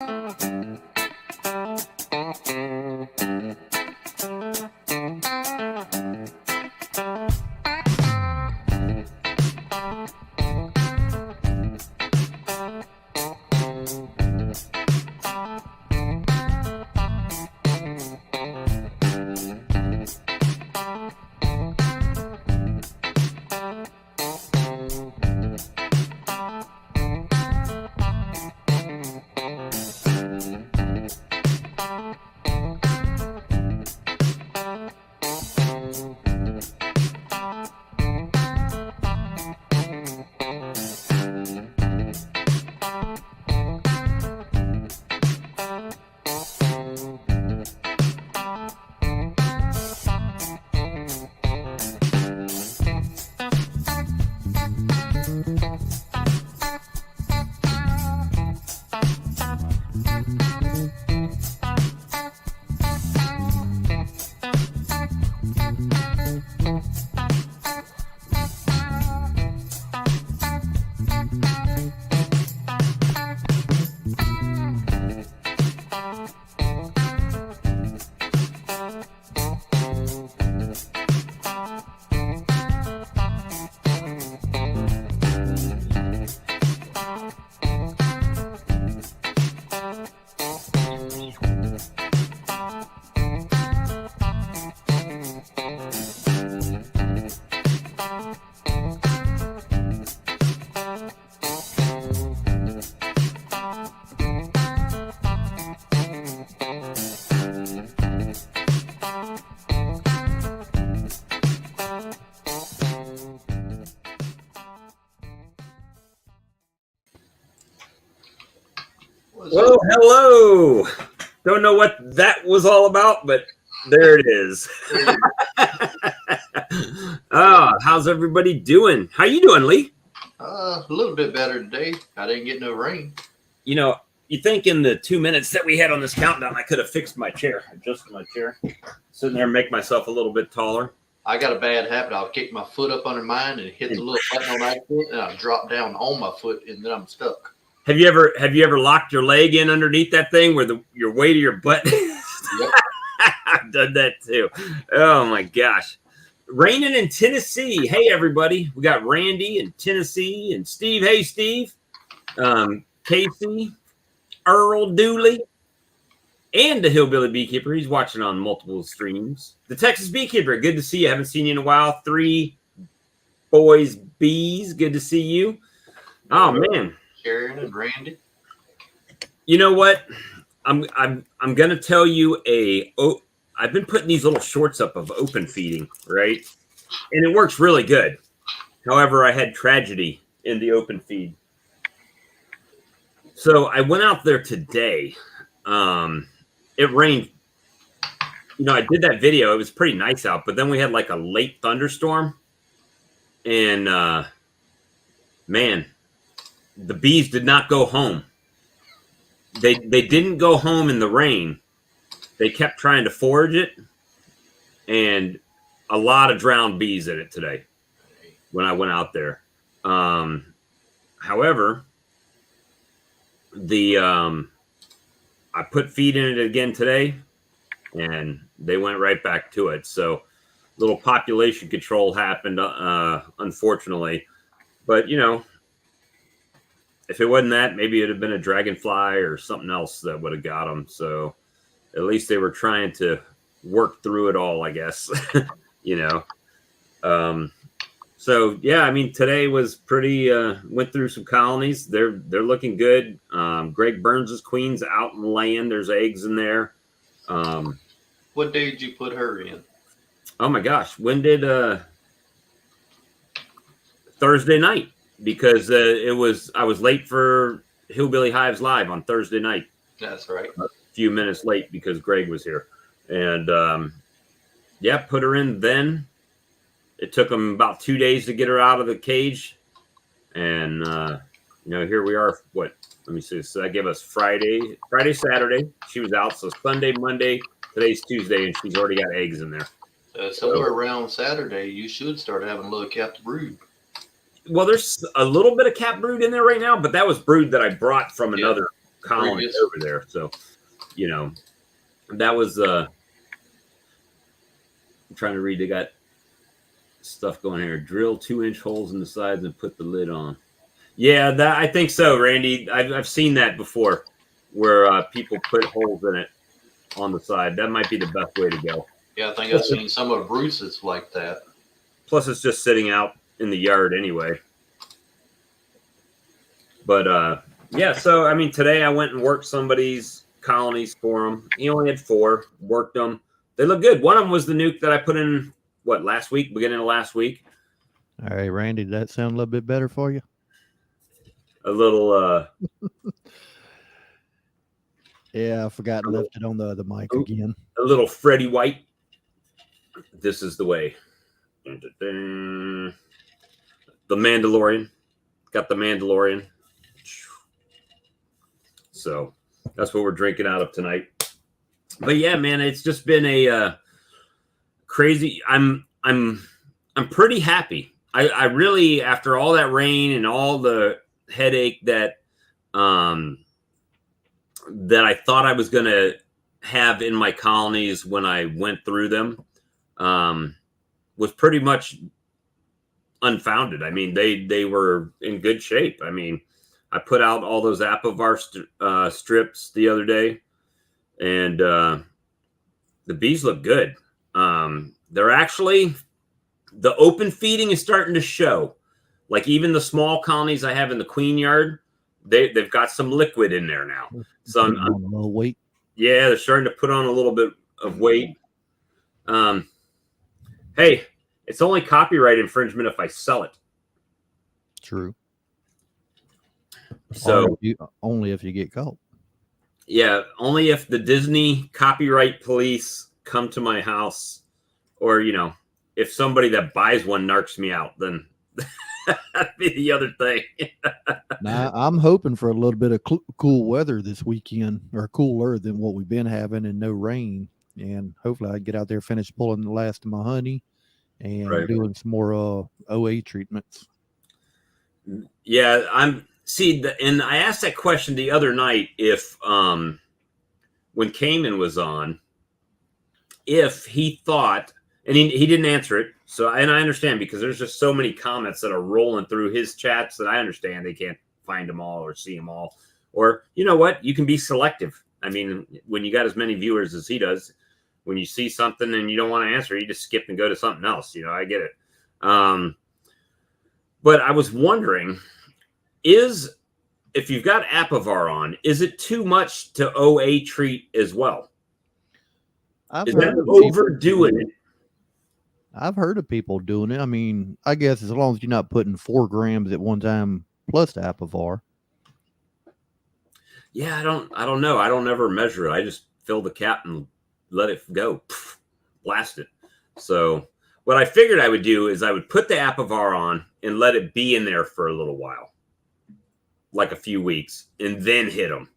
Well, hello. Don't know what that was all about, but there it is. How's everybody doing? How you doing, Lee? A little bit better today. I didn't get no rain. You know, you think in the 2 minutes that we had on this countdown, I could have fixed my chair, adjusted my chair, sitting there and make myself a little bit taller. I got a bad habit. I'll kick my foot up under mine and hit the little button on that foot, and I'll drop down on my foot, and then I'm stuck. Have you ever locked your leg in underneath that thing where your weight of your butt? Yep. I've done that too. Oh my gosh. Raining in Tennessee. Hey everybody. We got Randy in Tennessee and Steve. Hey Steve. Casey, Earl Dooley, and the Hillbilly Beekeeper. He's watching on multiple streams. The Texas Beekeeper. Good to see you. Haven't seen you in a while. 3 boys bees. Good to see you. Oh man. Sharon and Randy. You know what? I'm gonna tell you I've been putting these little shorts up of open feeding, right? And it works really good. However, I had tragedy in the open feed. So I went out there today. It rained. You know, I did that video. It was pretty nice out, but then we had like a late thunderstorm. And man, the bees did not go home. They didn't go home in the rain. They kept trying to forage it, and a lot of drowned bees in it today when I went out there. However, I put feed in it again today, and they went right back to it. So little population control happened, unfortunately. But, you know, if it wasn't that, maybe it'd have been a dragonfly or something else that would have got them. So at least they were trying to work through it all, I guess, you know. So yeah, I mean, today was pretty, went through some colonies. They're looking good. Greg Burns's queen's out and laying. There's eggs in there. What day did you put her in? Oh my gosh. When did, Thursday night, because I was late for Hillbilly Hives Live on Thursday night. That's right. A few minutes late because Greg was here. And yeah, put her in then. It took them about 2 days to get her out of the cage. And, you know, here we are. What? Let me see. So that gave us Friday, Saturday. She was out. So Sunday, Monday, today's Tuesday, and she's already got eggs in there. Somewhere around Saturday, you should start having a little capped brood. Well, there's a little bit of cap brood in there right now, but that was brood that I brought from another colony Previous. over there. So, that was I'm trying to read. They got stuff going here. Drill 2-inch holes in the sides and put the lid on. Yeah, I think so, Randy. I've seen that before, where people put holes in it on the side. That might be the best way to go. Yeah, I think I've seen some of Bruce's like that. Plus, it's just sitting out in the yard anyway. But yeah, so I mean, today I went and worked somebody's colonies for him. He only had 4. Worked them. They look good. One of them was the nuke that I put in last week, beginning of last week. All right, Randy, did that sound a little bit better for you? A little. Yeah, I forgot and left it on the other mic again. A little Freddie White. This is the way. The Mandalorian. Got the Mandalorian. So that's what we're drinking out of tonight. But yeah, man, it's just been a crazy. I'm pretty happy. I really, after all that rain and all the headache that I thought I was going to have in my colonies when I went through them, was pretty much unfounded. I mean, they were in good shape. I mean, I put out all those Apivar strips the other day, and the bees look good. They're actually, the open feeding is starting to show. Like even the small colonies I have in the queen yard, they've got some liquid in there now. So I'm on a little weight. Yeah, they're starting to put on a little bit of weight. Hey, it's only copyright infringement if I sell it. True. So only if you get caught. Yeah, only if the Disney copyright police come to my house, or if somebody that buys one narcs me out, then that'd be the other thing. Now I'm hoping for a little bit of cool weather this weekend, or cooler than what we've been having, and no rain. And hopefully I get out there, finish pulling the last of my honey, and doing some more OA treatments. Yeah, and I asked that question the other night if when Cayman was on, if he thought, and he didn't answer it. So, and I understand, because there's just so many comments that are rolling through his chats that I understand they can't find them all or see them all. Or, you know what? You can be selective. I mean, when you got as many viewers as he does, when you see something and you don't want to answer, you just skip and go to something else. I get it. But I was wondering, if you've got Apivar on, is it too much to OA treat as well? Is that overdoing it? I've heard of people doing it. I mean, I guess as long as you're not putting 4 grams at one time plus the Apivar. Yeah, I don't know. I don't ever measure it. I just fill the cap and let it go. Blast it. So what I figured I would do is I would put the Apivar on and let it be in there for a little while, like a few weeks, and then hit them.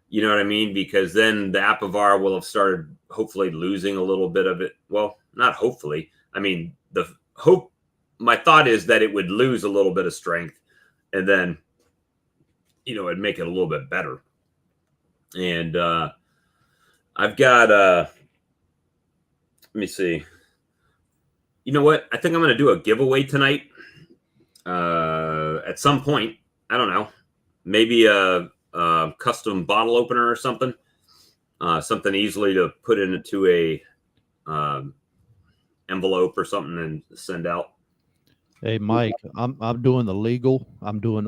You know what I mean? Because then the Apivar will have started hopefully losing a little bit of it. Well, not hopefully. I mean, my thought is that it would lose a little bit of strength, and then, it'd make it a little bit better. And I've got, let me see. You know what? I think I'm going to do a giveaway tonight at some point. I don't know. Maybe a custom bottle opener or something. Something easily to put into a envelope or something and send out. Hey Mike, I'm doing the legal. I'm doing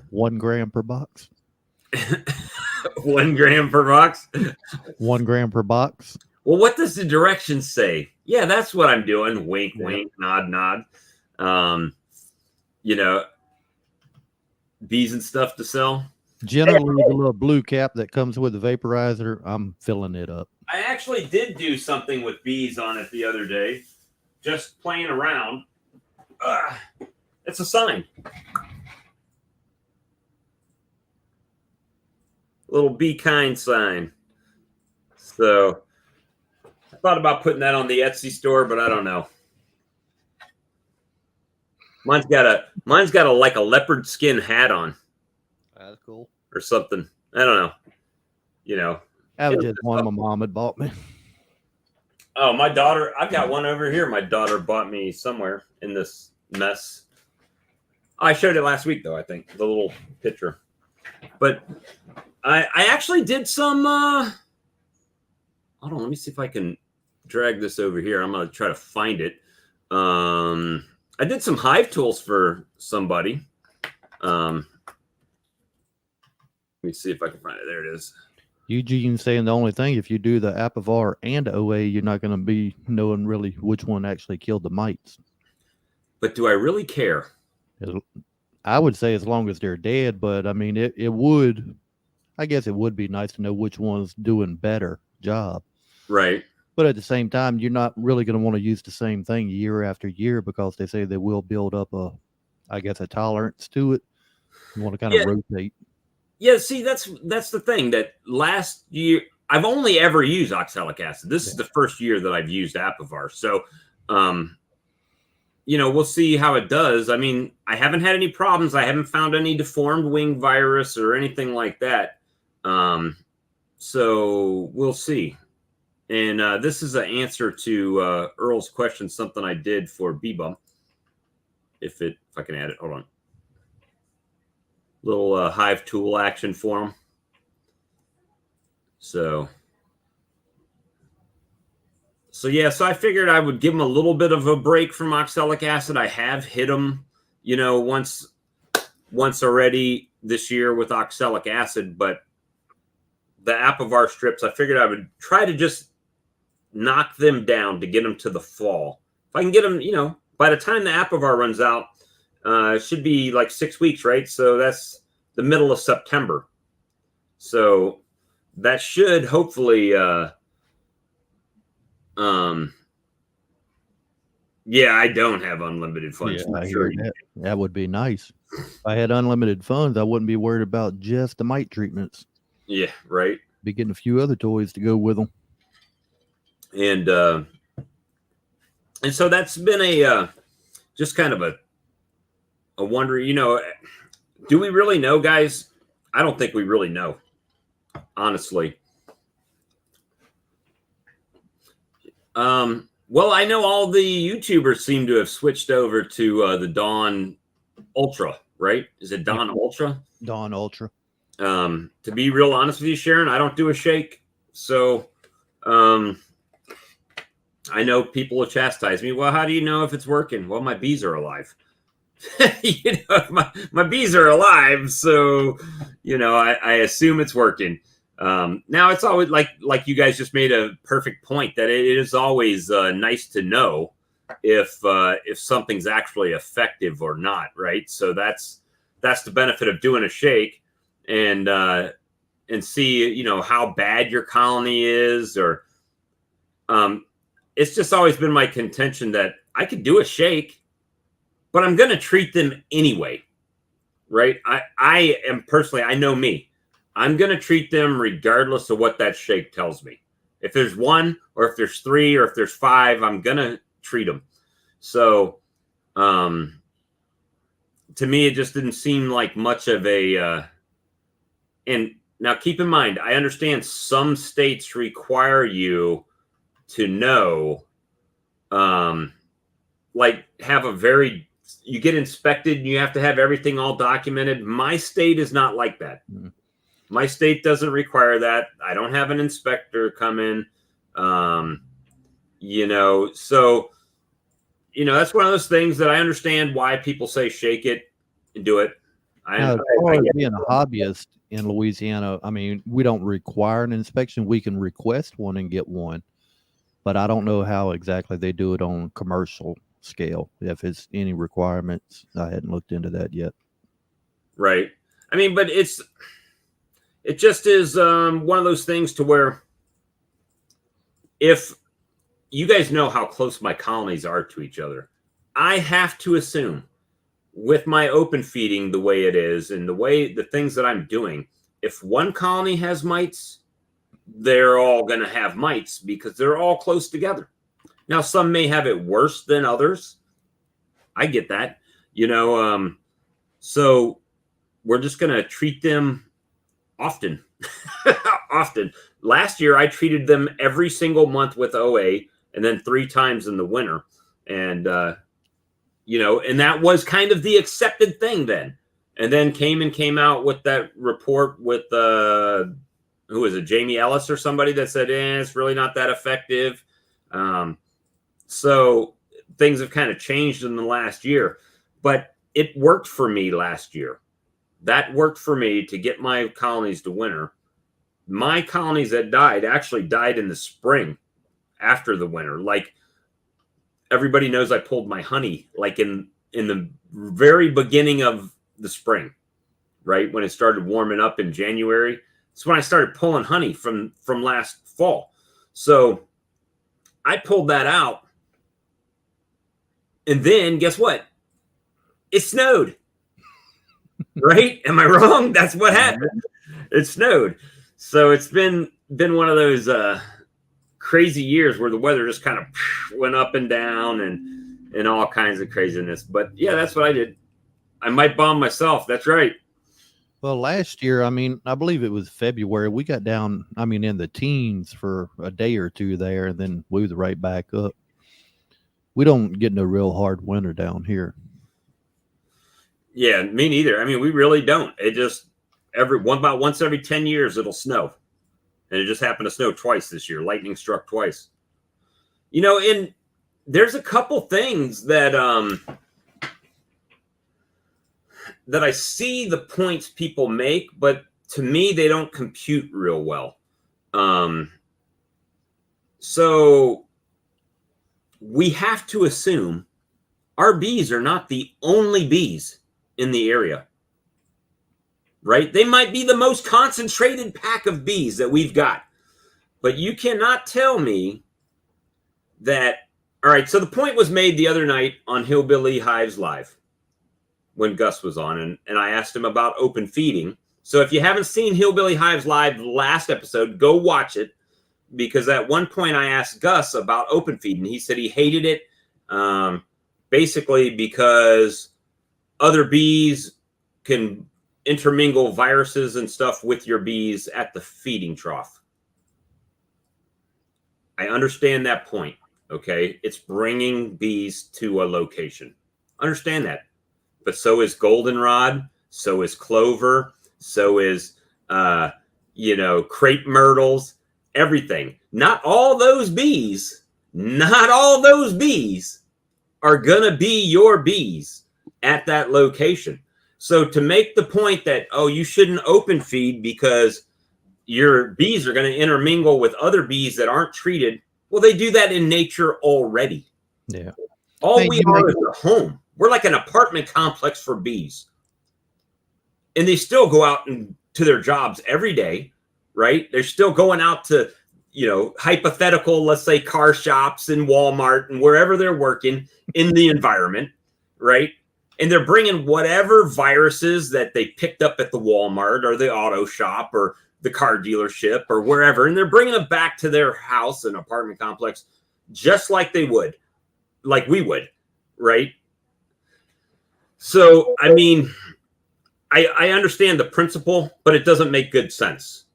1 gram per box. 1 gram per box. 1 gram per box. Well, what does the directions say? Yeah, that's what I'm doing. Wink, wink, nod, nod. Bees and stuff to sell. Generally, the little blue cap that comes with the vaporizer, I'm filling it up. I actually did do something with bees on it the other day, just playing around. It's a sign. Little be kind sign. So I thought about putting that on the Etsy store, but I don't know. Mine's got a like a leopard skin hat on. That's cool. Or something. I don't know. You know, That was it was just one my mom had bought me. oh, my daughter, I've got one over here. My daughter bought me somewhere in this mess. I showed it last week, though, I think, the little picture. But I actually did some, hold on, let me see if I can drag this over here. I'm going to try to find it. I did some hive tools for somebody. Let me see if I can find it. There it is. Eugene saying the only thing, if you do the Apivar and OA, you're not going to be knowing really which one actually killed the mites. But do I really care? I would say as long as they're dead, but I mean, it would, I guess it would be nice to know which one's doing better job. Right. But at the same time, you're not really going to want to use the same thing year after year because they say they will build up a tolerance to it. You want to kind of rotate. Yeah, see, that's the thing that last year I've only ever used oxalic acid. This is the first year that I've used Apivar. So, we'll see how it does. I mean, I haven't had any problems. I haven't found any deformed wing virus or anything like that. So we'll see. And this is an answer to Earl's question, something I did for Bebum. If I can add it, hold on. Little hive tool action for them. So yeah, so I figured I would give them a little bit of a break from oxalic acid. I have hit them, once already this year with oxalic acid, but the Apivar strips, I figured I would try to just knock them down to get them to the fall. If I can get them, by the time the Apivar runs out, it should be like 6 weeks, right? So that's the middle of September. So that should hopefully, yeah, I don't have unlimited funds. Yeah, I sure hear that would be nice. If I had unlimited funds, I wouldn't be worried about just the mite treatments. Yeah, right. Be getting a few other toys to go with them. And so that's been a just kind of a wonder, do we really know, guys? I don't think we really know, honestly. Well, I know all the YouTubers seem to have switched over to the Dawn Ultra, right? Is it Dawn Ultra? Dawn Ultra. To be real honest with you, Sharon, I don't do a shake. So I know people will chastise me. Well, how do you know if it's working? Well, my bees are alive. My bees are alive. So, I assume it's working. Now it's always like you guys just made a perfect point that it is always nice to know if something's actually effective or not, right? So that's the benefit of doing a shake and see how bad your colony is, or it's just always been my contention that I could do a shake, but I'm going to treat them anyway, right? I am personally, I know me. I'm going to treat them regardless of what that shake tells me. If there's one, or if there's three, or if there's five, I'm going to treat them. So, to me, it just didn't seem like much of a, and now keep in mind, I understand some states require you to know, you get inspected and you have to have everything all documented. My state is not like that. Mm-hmm. My state doesn't require that. I don't have an inspector come in, so, that's one of those things that I understand why people say shake it and do it. As far as being a hobbyist in Louisiana, I mean, we don't require an inspection. We can request one and get one, but I don't know how exactly they do it on commercial scale. If it's any requirements, I hadn't looked into that yet. Right. I mean, but it just is one of those things to where if you guys know how close my colonies are to each other, I have to assume with my open feeding the way it is and the things that I'm doing, if one colony has mites, they're all going to have mites because they're all close together. Now, some may have it worse than others. I get that, so we're just going to treat them often. Often. Last year, I treated them every single month with OA and then 3 times in the winter. And, and that was kind of the accepted thing then. And then came out with that report with, who was it, Jamie Ellis or somebody that said, it's really not that effective. So things have kind of changed in the last year. But it worked for me last year. That worked for me to get my colonies to winter. My colonies that died actually died in the spring after the winter. Like, everybody knows I pulled my honey like in the very beginning of the spring, right? When it started warming up in January. It's when I started pulling honey from last fall. So I pulled that out. And then guess what? It snowed. Right? Am I wrong? That's what happened. It snowed. So it's been one of those crazy years where the weather just kind of went up and down and all kinds of craziness. But yeah, that's what I did. I might bomb myself. That's right. Well, last year, I mean, I believe it was February, we got down, I mean, in the teens for a day or two there, and then moved right back up. We don't get no real hard winter down here. Yeah, me neither. I mean, we really don't. It just about once every 10 years it'll snow. And it just happened to snow twice this year. Lightning struck twice. And there's a couple things that that I see the points people make, but to me they don't compute real well. So we have to assume our bees are not the only bees in the area, right? They might be the most concentrated pack of bees that we've got, but you cannot tell me that. All right, so the point was made the other night on Hillbilly Hives Live when Gus was on, and I asked him about open feeding. So if you haven't seen Hillbilly Hives Live, the last episode, go watch it, because at one point I asked Gus about open feeding. He said he hated it, basically because other bees can intermingle viruses and stuff with your bees at the feeding trough. I understand that point, okay? It's bringing bees to a location. Understand that. But so is goldenrod, so is clover, so is, crepe myrtles, everything. Not all those bees are going to be your bees at that location. So to make the point that, you shouldn't open feed because your bees are going to intermingle with other bees that aren't treated, well, they do that in nature already. Yeah. All we are is a home. We're like an apartment complex for bees. And they still go out to their jobs every day, right? They're still going out to, hypothetical, let's say, car shops and Walmart and wherever they're working in the environment, right? And they're bringing whatever viruses that they picked up at the Walmart or the auto shop or the car dealership or wherever, and they're bringing them back to their house and apartment complex just like we would, right? So, I mean, I understand the principle, but it doesn't make good sense.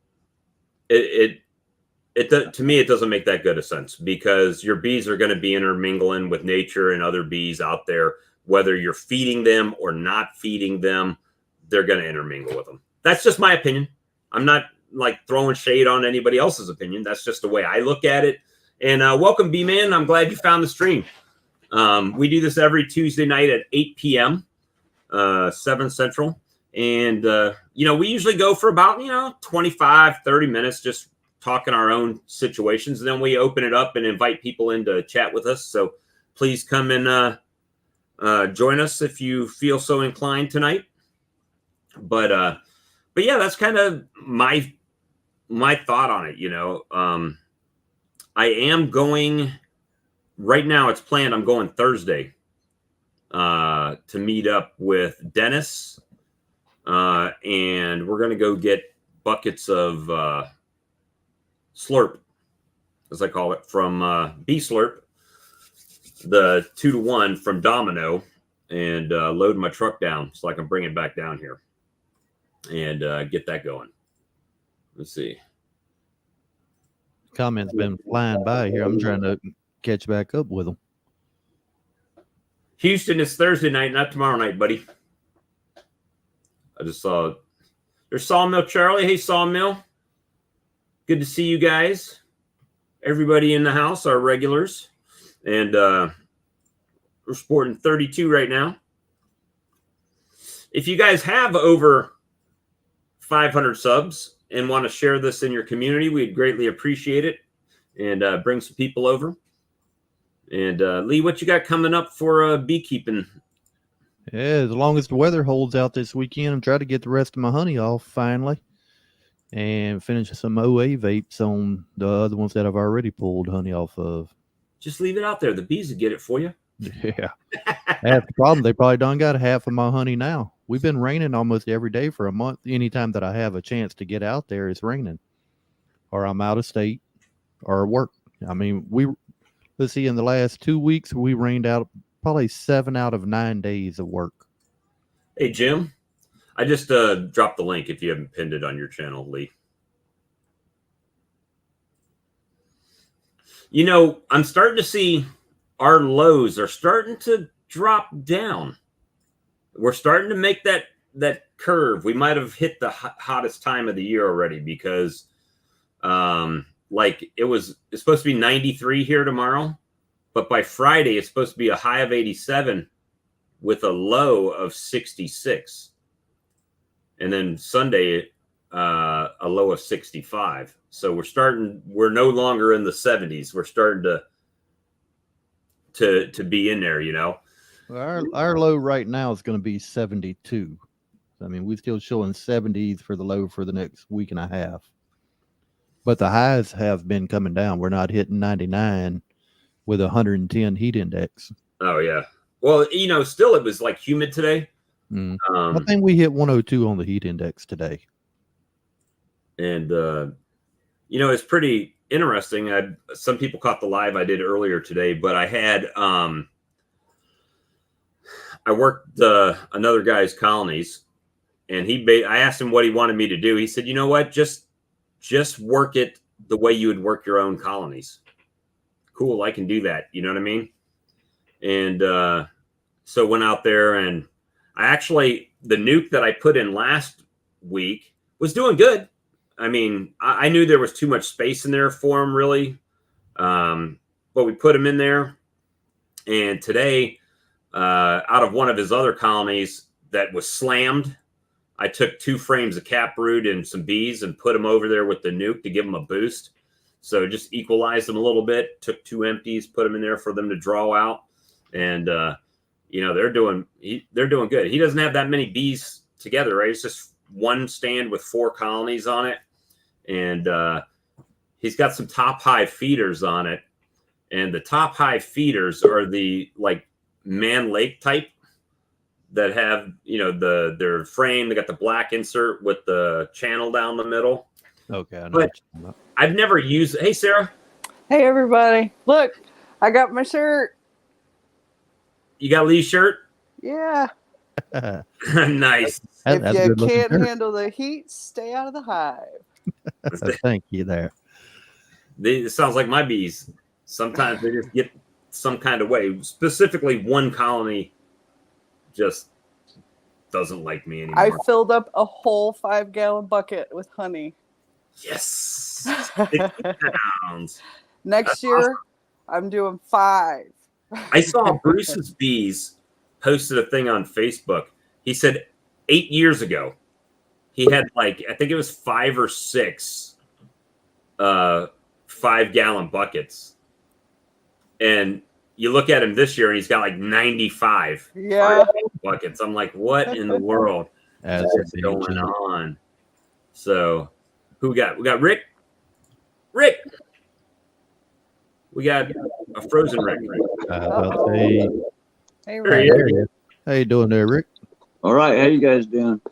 To me, it doesn't make that good a sense, because your bees are going to be intermingling with nature and other bees out there. Whether you're feeding them or not feeding them, they're going to intermingle with them. That's just my opinion. I'm not like throwing shade on anybody else's opinion. That's just the way I look at it. And welcome, B-Man. I'm glad you found the stream. We do this every Tuesday night at 8 p.m., 7 Central. And, we usually go for about, 25, 30 minutes, just talking our own situations. And then we open it up and invite people in to chat with us. So please come and join us if you feel so inclined tonight. But yeah, that's kind of my thought on it. I am going right now. It's planned. I'm going Thursday to meet up with Dennis, and we're going to go get buckets of slurp, as I call it, from Bee Slurp, the 2-to-1 from Domino, and load my truck down so I can bring it back down here and get that going. Let's see. Comments been flying by here. I'm trying to catch back up with them. Houston is Thursday night, not tomorrow night, buddy. I just saw there's Sawmill Charlie. Hey, Sawmill. Good to see you guys. Everybody in the house, our regulars. And we're sporting 32 right now. If you guys have over 500 subs and want to share this in your community, we'd greatly appreciate it. And bring some people over. And Lee, what you got coming up for beekeeping? Yeah, as long as the weather holds out this weekend, I'm trying to get the rest of my honey off finally and finish some OA vapes on the other ones that I've already pulled honey off of. Just leave it out there. The bees will get it for you. Yeah. That's the problem. They probably done got half of my honey now. We've been raining almost every day for a month. Anytime that I have a chance to get out there, it's raining. Or I'm out of state or work. I mean, let's see, in the last 2 weeks, we rained out probably 7 out of 9 days of work. Hey, Jim, I just dropped the link if you haven't pinned it on your channel, Lee. You know, I'm starting to see our lows are starting to drop down. We're starting to make that curve. We might have hit the hottest time of the year already because like it's supposed to be 93 here tomorrow, but by Friday it's supposed to be a high of 87 with a low of 66. And then Sunday a low of 65. So we're no longer in the 70s. We're starting to be in there, you know. Our low right now is going to be 72. I mean, we're still showing 70s for the low for the next week and a half. But the highs have been coming down. We're not hitting 99 with 110 heat index. Oh, yeah. Well, you know, still it was like humid today. I think we hit 102 on the heat index today. And, you know, it's pretty interesting. Some people caught the live I did earlier today, but I had I worked another guy's colonies, and I asked him what he wanted me to do. He said, you know what, just work it the way you would work your own colonies. Cool, I can do that. You know what I mean? And so went out there, and the nuke that I put in last week was doing good. I mean, I knew there was too much space in there for him, really. But we put him in there. And today, out of one of his other colonies that was slammed, I took 2 frames of caproot and some bees and put them over there with the nuke to give them a boost. So just equalized them a little bit, took 2 empties, put them in there for them to draw out. And, you know, they're doing good. He doesn't have that many bees together, right? It's just one stand with 4 colonies on it. And he's got some top high feeders on it. And the top high feeders are the like Man Lake type that have, you know, their frame. They got the black insert with the channel down the middle. Okay. I know but I've never used it. Hey, Sarah. Hey, everybody. Look, I got my shirt. You got Lee's shirt? Yeah. Nice. If you can't handle the heat, stay out of the hive. Thank you there. It sounds like my bees. Sometimes they just get some kind of way. Specifically, one colony just doesn't like me anymore. I filled up a whole 5-gallon bucket with honey. Yes. 50 pounds. Next year, awesome. I'm doing 5. I saw Bruce's Bees posted a thing on Facebook. He said 8 years ago, he had like, I think it was 5 or 6 5-gallon buckets. And you look at him this year and he's got like 95 buckets. I'm like, what in the world is going on? So who we got? We got Rick. Rick. We got a frozen Rick. Hey, Rick. How you doing there, Rick? All right. How you guys doing?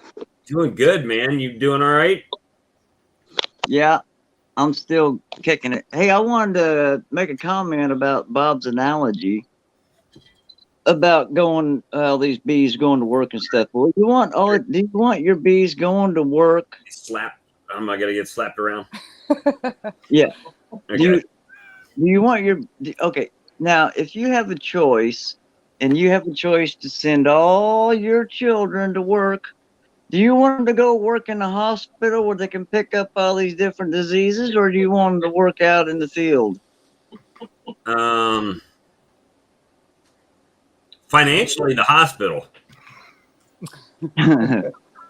Doing good, man. You doing all right? Yeah, I'm still kicking it. Hey, I wanted to make a comment about Bob's analogy about going, these bees going to work and stuff. Well, do you want your bees going to work? Slap. I'm not gonna get slapped around. Yeah. Okay. Do you want your okay? Now, if you have a choice, and you have a choice to send all your children to work, do you want them to go work in a hospital where they can pick up all these different diseases, or do you want them to work out in the field? Financially, the hospital.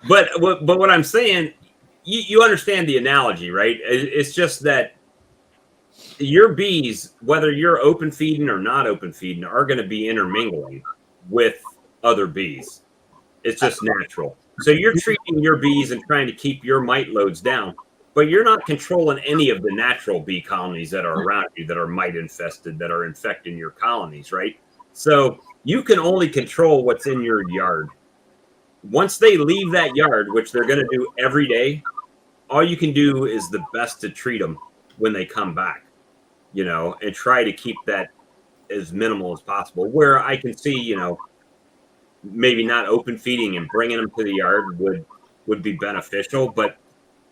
But what I'm saying, you understand the analogy, right? It's just that your bees, whether you're open feeding or not open feeding, are going to be intermingling with other bees. It's just natural. So you're treating your bees and trying to keep your mite loads down, but you're not controlling any of the natural bee colonies that are around you that are mite infested, that are infecting your colonies, right? So you can only control what's in your yard. Once they leave that yard, which they're going to do every day, all you can do is the best to treat them when they come back, and try to keep that as minimal as possible. Where I can see, maybe not open feeding and bringing them to the yard would be beneficial. But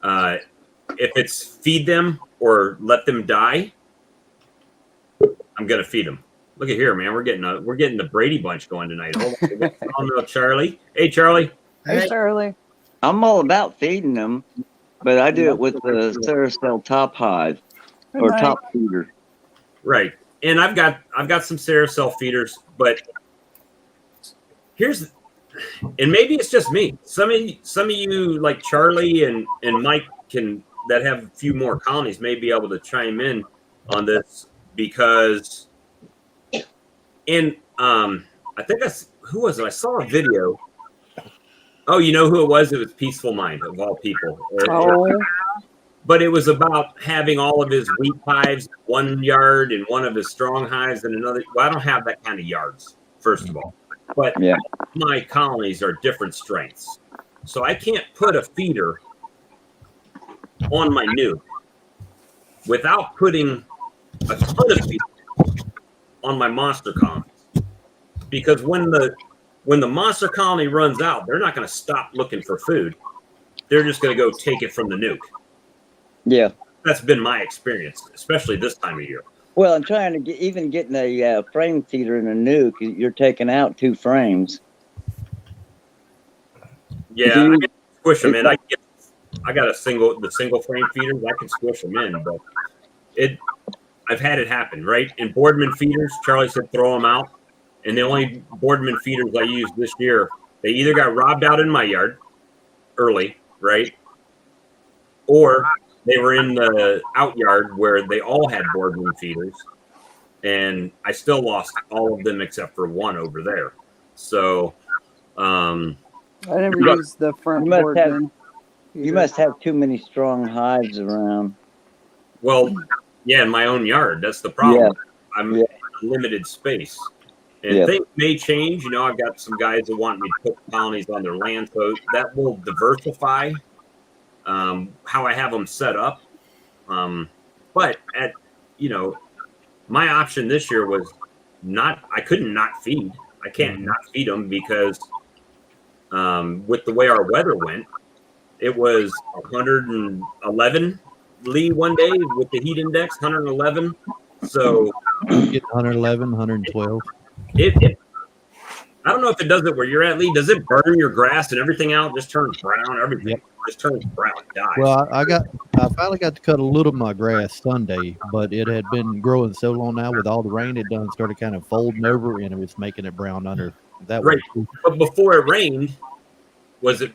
if it's feed them or let them die, I'm going to feed them. Look at here, man. We're getting the Brady Bunch going tonight. Hold on. Oh no, Charlie. Hey, Charlie. Hey, Charlie. I'm all about feeding them, but I do it with the Ceracell top hive or top feeder. Right. And I've got some Ceracell feeders, but and maybe it's just me. Some of you like Charlie and Mike that have a few more colonies may be able to chime in on this, because I think who was it? I saw a video. Oh, you know who it was? It was Peaceful Mind, of all people. But it was about having all of his weak hives in one yard and one of his strong hives in another. Well, I don't have that kind of yards, first of all. But my colonies are different strengths. So I can't put a feeder on my nuke without putting a ton of feeder on my monster colonies. Because when the monster colony runs out, they're not going to stop looking for food. They're just going to go take it from the nuke. Yeah. That's been my experience, especially this time of year. Well, I'm trying to getting a frame feeder in a nuke, you're taking out 2 frames. Yeah, I can squish them in. I got the single frame feeders. I can squish them in, but I've had it happen, right? In Boardman feeders, Charlie said throw them out. And the only Boardman feeders I used this year, they either got robbed out in my yard early, right? Or they were in the out yard where they all had Boardman feeders. And I still lost all of them except for one over there. So, I never used the front Boardman. You must have too many strong hives around. Well, yeah, in my own yard. That's the problem. Yeah. I'm in limited space. And things may change. I've got some guys that want me to put colonies on their land, so that will diversify how I have them set up. But my option this year was I couldn't not feed. I can't not feed them because with the way our weather went, it was 111 Lee one day with the heat index, 111. So get 111, 112. I don't know if it does it where you're at, Lee. Does it burn your grass and everything out? Just turns brown. Everything just turns brown. Dies. Well, I finally got to cut a little of my grass Sunday, but it had been growing so long now with all the rain it done started kind of folding over, and it was making it brown under. That right. But before it rained, was it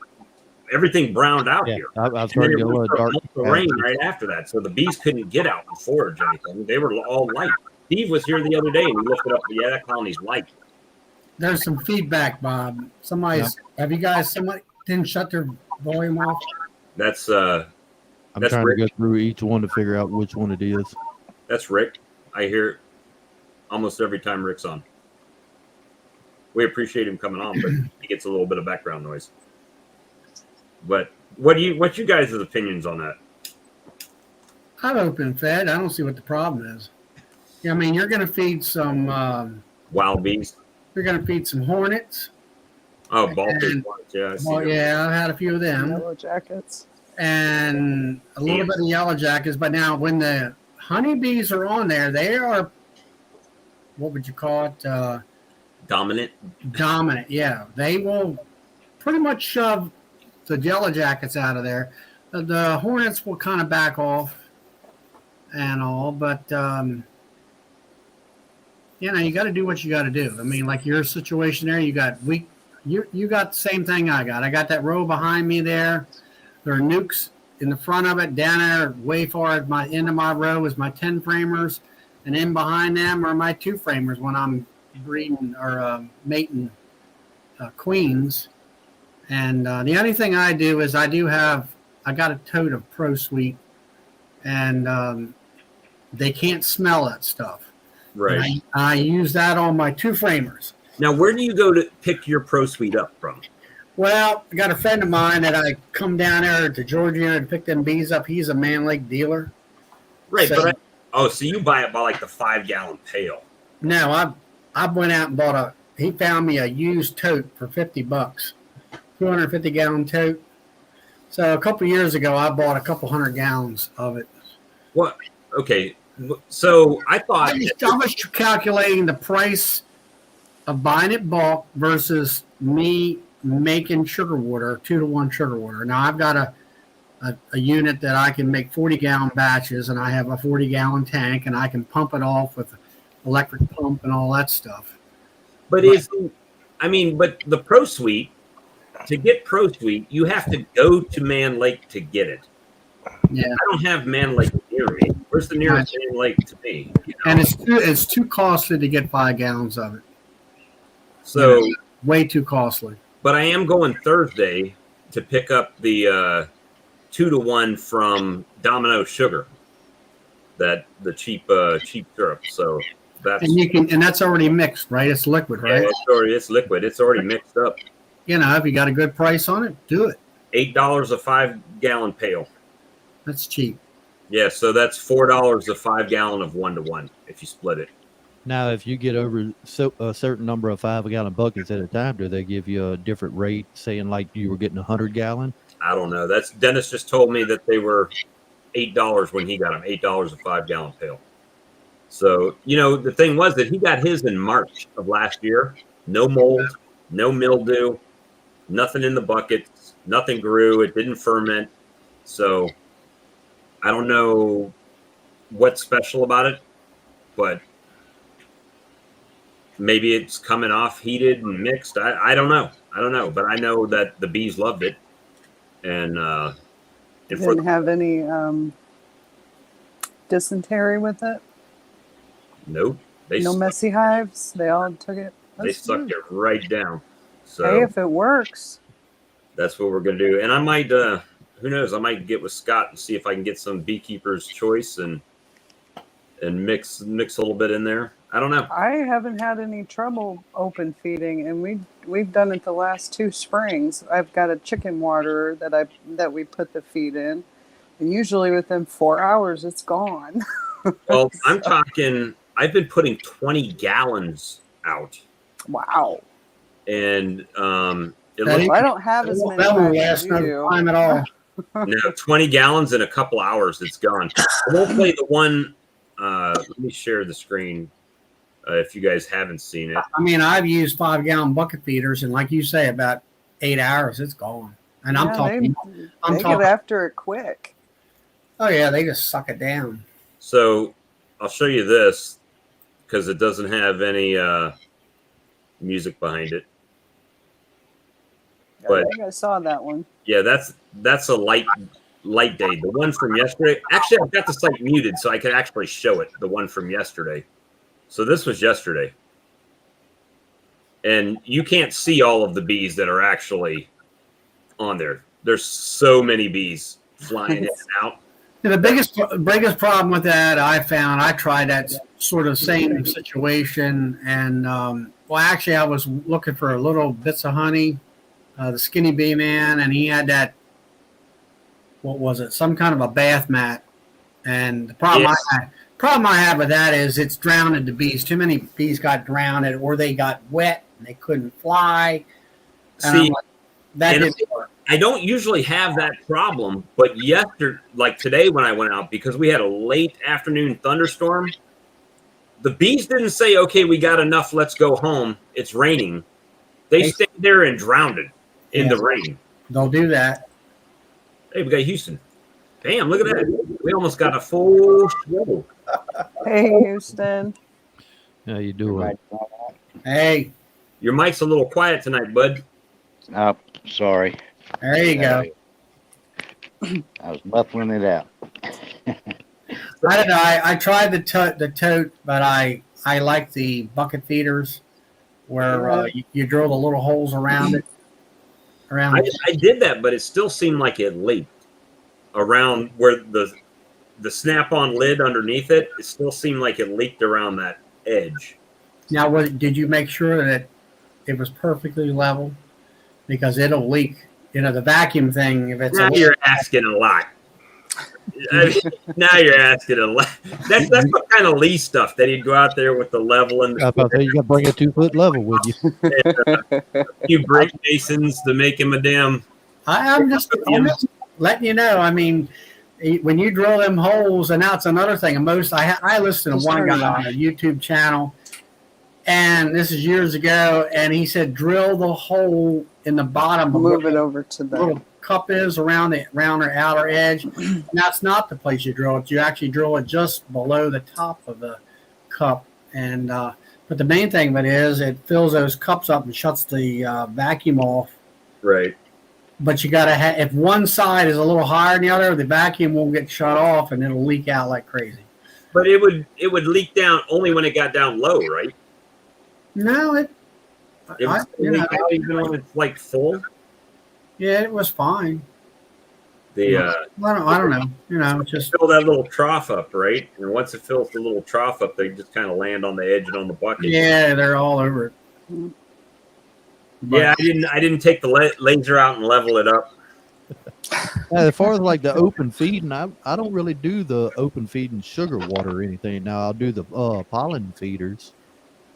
everything browned out here? I started getting a little dark. Rain right after that, so the bees couldn't get out and forage anything. They were all light. Steve was here the other day and he lifted up. Yeah, that colony's light. There's some feedback, Bob. Somebody didn't shut their volume off? That's I'm trying Rick. to go through each one to figure out which one it is. That's Rick. I hear it almost every time Rick's on. We appreciate him coming on, but he gets a little bit of background noise. But what's you guys' opinions on that? I've open fed. I don't see what the problem is. I mean, you're going to feed some wild bees. You're going to feed some hornets. Oh, Baltic ones. Yeah. Well, yeah, I've had a few of them. Yellow jackets. and a little bit of yellow jackets. But now, when the honeybees are on there, they are, what would you call it? Dominant. Dominant. Yeah, they will pretty much shove the yellow jackets out of there. The hornets will kind of back off and all, but you got to do what you got to do. I mean, like your situation there, you got the same thing I got. I got that row behind me there. There are nukes in the front of it. Down there, way far at my end of my row is my 10 framers, and in behind them are my 2 framers when I'm breeding or mating queens. And the only thing I do is I got a tote of Pro Sweet, and they can't smell that stuff. Right. I use that on my 2 framers. Now, where do you go to pick your Pro Suite up from? Well, I got a friend of mine that I come down there to Georgia and pick them bees up. He's a Man Lake dealer. Right, So, so you buy it by like the 5-gallon pail. No, I went out and bought he found me a used tote for $50, 250-gallon tote. So a couple of years ago, I bought a couple 100 gallons of it. What? Okay. So I thought I was calculating the price of buying it bulk versus me making sugar water, 2-to-1 sugar water. Now I've got a unit that I can make 40-gallon batches, and I have a 40-gallon tank, and I can pump it off with electric pump and all that stuff. but the Pro Suite, to get Pro Suite, you have to go to Man Lake to get it. Yeah. I don't have Man Lake near me. Where's the nearest Man Lake to me? And it's too costly to get 5 gallons of it. So way too costly. But I am going Thursday to pick up the 2-to-1 from Domino Sugar, the cheap syrup. So that's and that's already mixed, right? It's liquid, right? Yeah, it's liquid. It's already mixed up. If you got a good price on it, do it. $8 a 5-gallon pail. That's cheap. Yeah, so that's $4 a 5-gallon of 1-to-1 if you split it. Now, if you get over a certain number of 5-gallon buckets at a time, do they give you a different rate, saying like you were getting 100-gallon? I don't know. That's Dennis just told me that they were $8 when he got them. $8 a 5-gallon pail. So the thing was that he got his in March of last year. No mold, no mildew, nothing in the buckets, nothing grew. It didn't ferment. So I don't know what's special about it, but maybe it's coming off heated and mixed. I don't know. But I know that the bees loved it. And didn't have any dysentery with it. Nope. No messy hives. They all took it. They sucked it right down. So hey, if it works, that's what we're gonna do. And I might, who knows? I might get with Scott and see if I can get some Beekeeper's Choice and mix a little bit in there. I don't know. I haven't had any trouble open feeding, and we've done it the last 2 springs. I've got a chicken waterer that we put the feed in, and usually within 4 hours it's gone. Well, I'm talking. I've been putting 20 gallons out. Wow. And I don't have as many. That won't last no time at all. No, 20 gallons in a couple hours, it's gone. I won't play the one. Let me share the screen if you guys haven't seen it. I mean, I've used 5-gallon bucket feeders, and like you say, about 8 hours, it's gone. And I'm talking. They get after it quick. Oh yeah, they just suck it down. So I'll show you this because it doesn't have any music behind it. But I think I saw that one. Yeah, that's a light day. The one from yesterday. Actually, I've got the site muted so I can actually show it. The one from yesterday. So this was yesterday, and you can't see all of the bees that are actually on there. There's so many bees flying in and out. And the biggest problem with that I found, I tried that sort of same situation, and actually I was looking for little bits of honey, the Skinny Bee Man, and he had that, what was it, some kind of a bath mat, and the problem I had with that is it's drowned the bees. Too many bees got drowned, or they got wet and they couldn't fly. See, that didn't work. I don't usually have that problem, but like today when I went out, because we had a late afternoon thunderstorm, the bees didn't say, okay, we got enough, let's go home. It's raining. They stayed there and drowned it in the rain. They'll do that. Hey, we got Houston. Damn, look at that. We almost got a full show. Hey, Houston. How you doing? Hey, Your mic's a little quiet tonight, bud. Oh, sorry. there you go. I was muffling it out. I don't know. I tried the tote, but I like the bucket feeders where you drill the little holes around it. I did that, but it still seemed like it leaked around where the snap-on lid underneath it. It still seemed like it leaked around that edge. Now, did you make sure that it was perfectly level? Because it'll leak. You know, the vacuum thing, if it's you're asking a lot. Now you're asking a lot. That's the kind of Lee stuff that he'd go out there with the level and I thought you got to bring a 2-foot level with you. a few brick masons to make him a damn. I'm just letting you know. I mean, when you drill them holes, and that's another thing. I listened to one guy on a YouTube channel, and this is years ago, and he said drill the hole in the bottom. Move it over to the little cup is around the outer edge. And that's not the place you drill it. You actually drill it just below the top of the cup. And but the main thing of it is it fills those cups up and shuts the vacuum off. Right. But you got to have, if one side is a little higher than the other, the vacuum won't get shut off and it'll leak out like crazy. But it would leak down only when it got down low, right? No, It was even when it's like full. Yeah, it was fine. The I don't know. You know, just fill that little trough up, right? And once it fills the little trough up, they just kind of land on the edge and on the bucket. Yeah, they're all over it. But, yeah, I didn't take the laser out and level it up. As far as like the open feeding, I don't really do the open feeding sugar water or anything. Now I'll do the pollen feeders.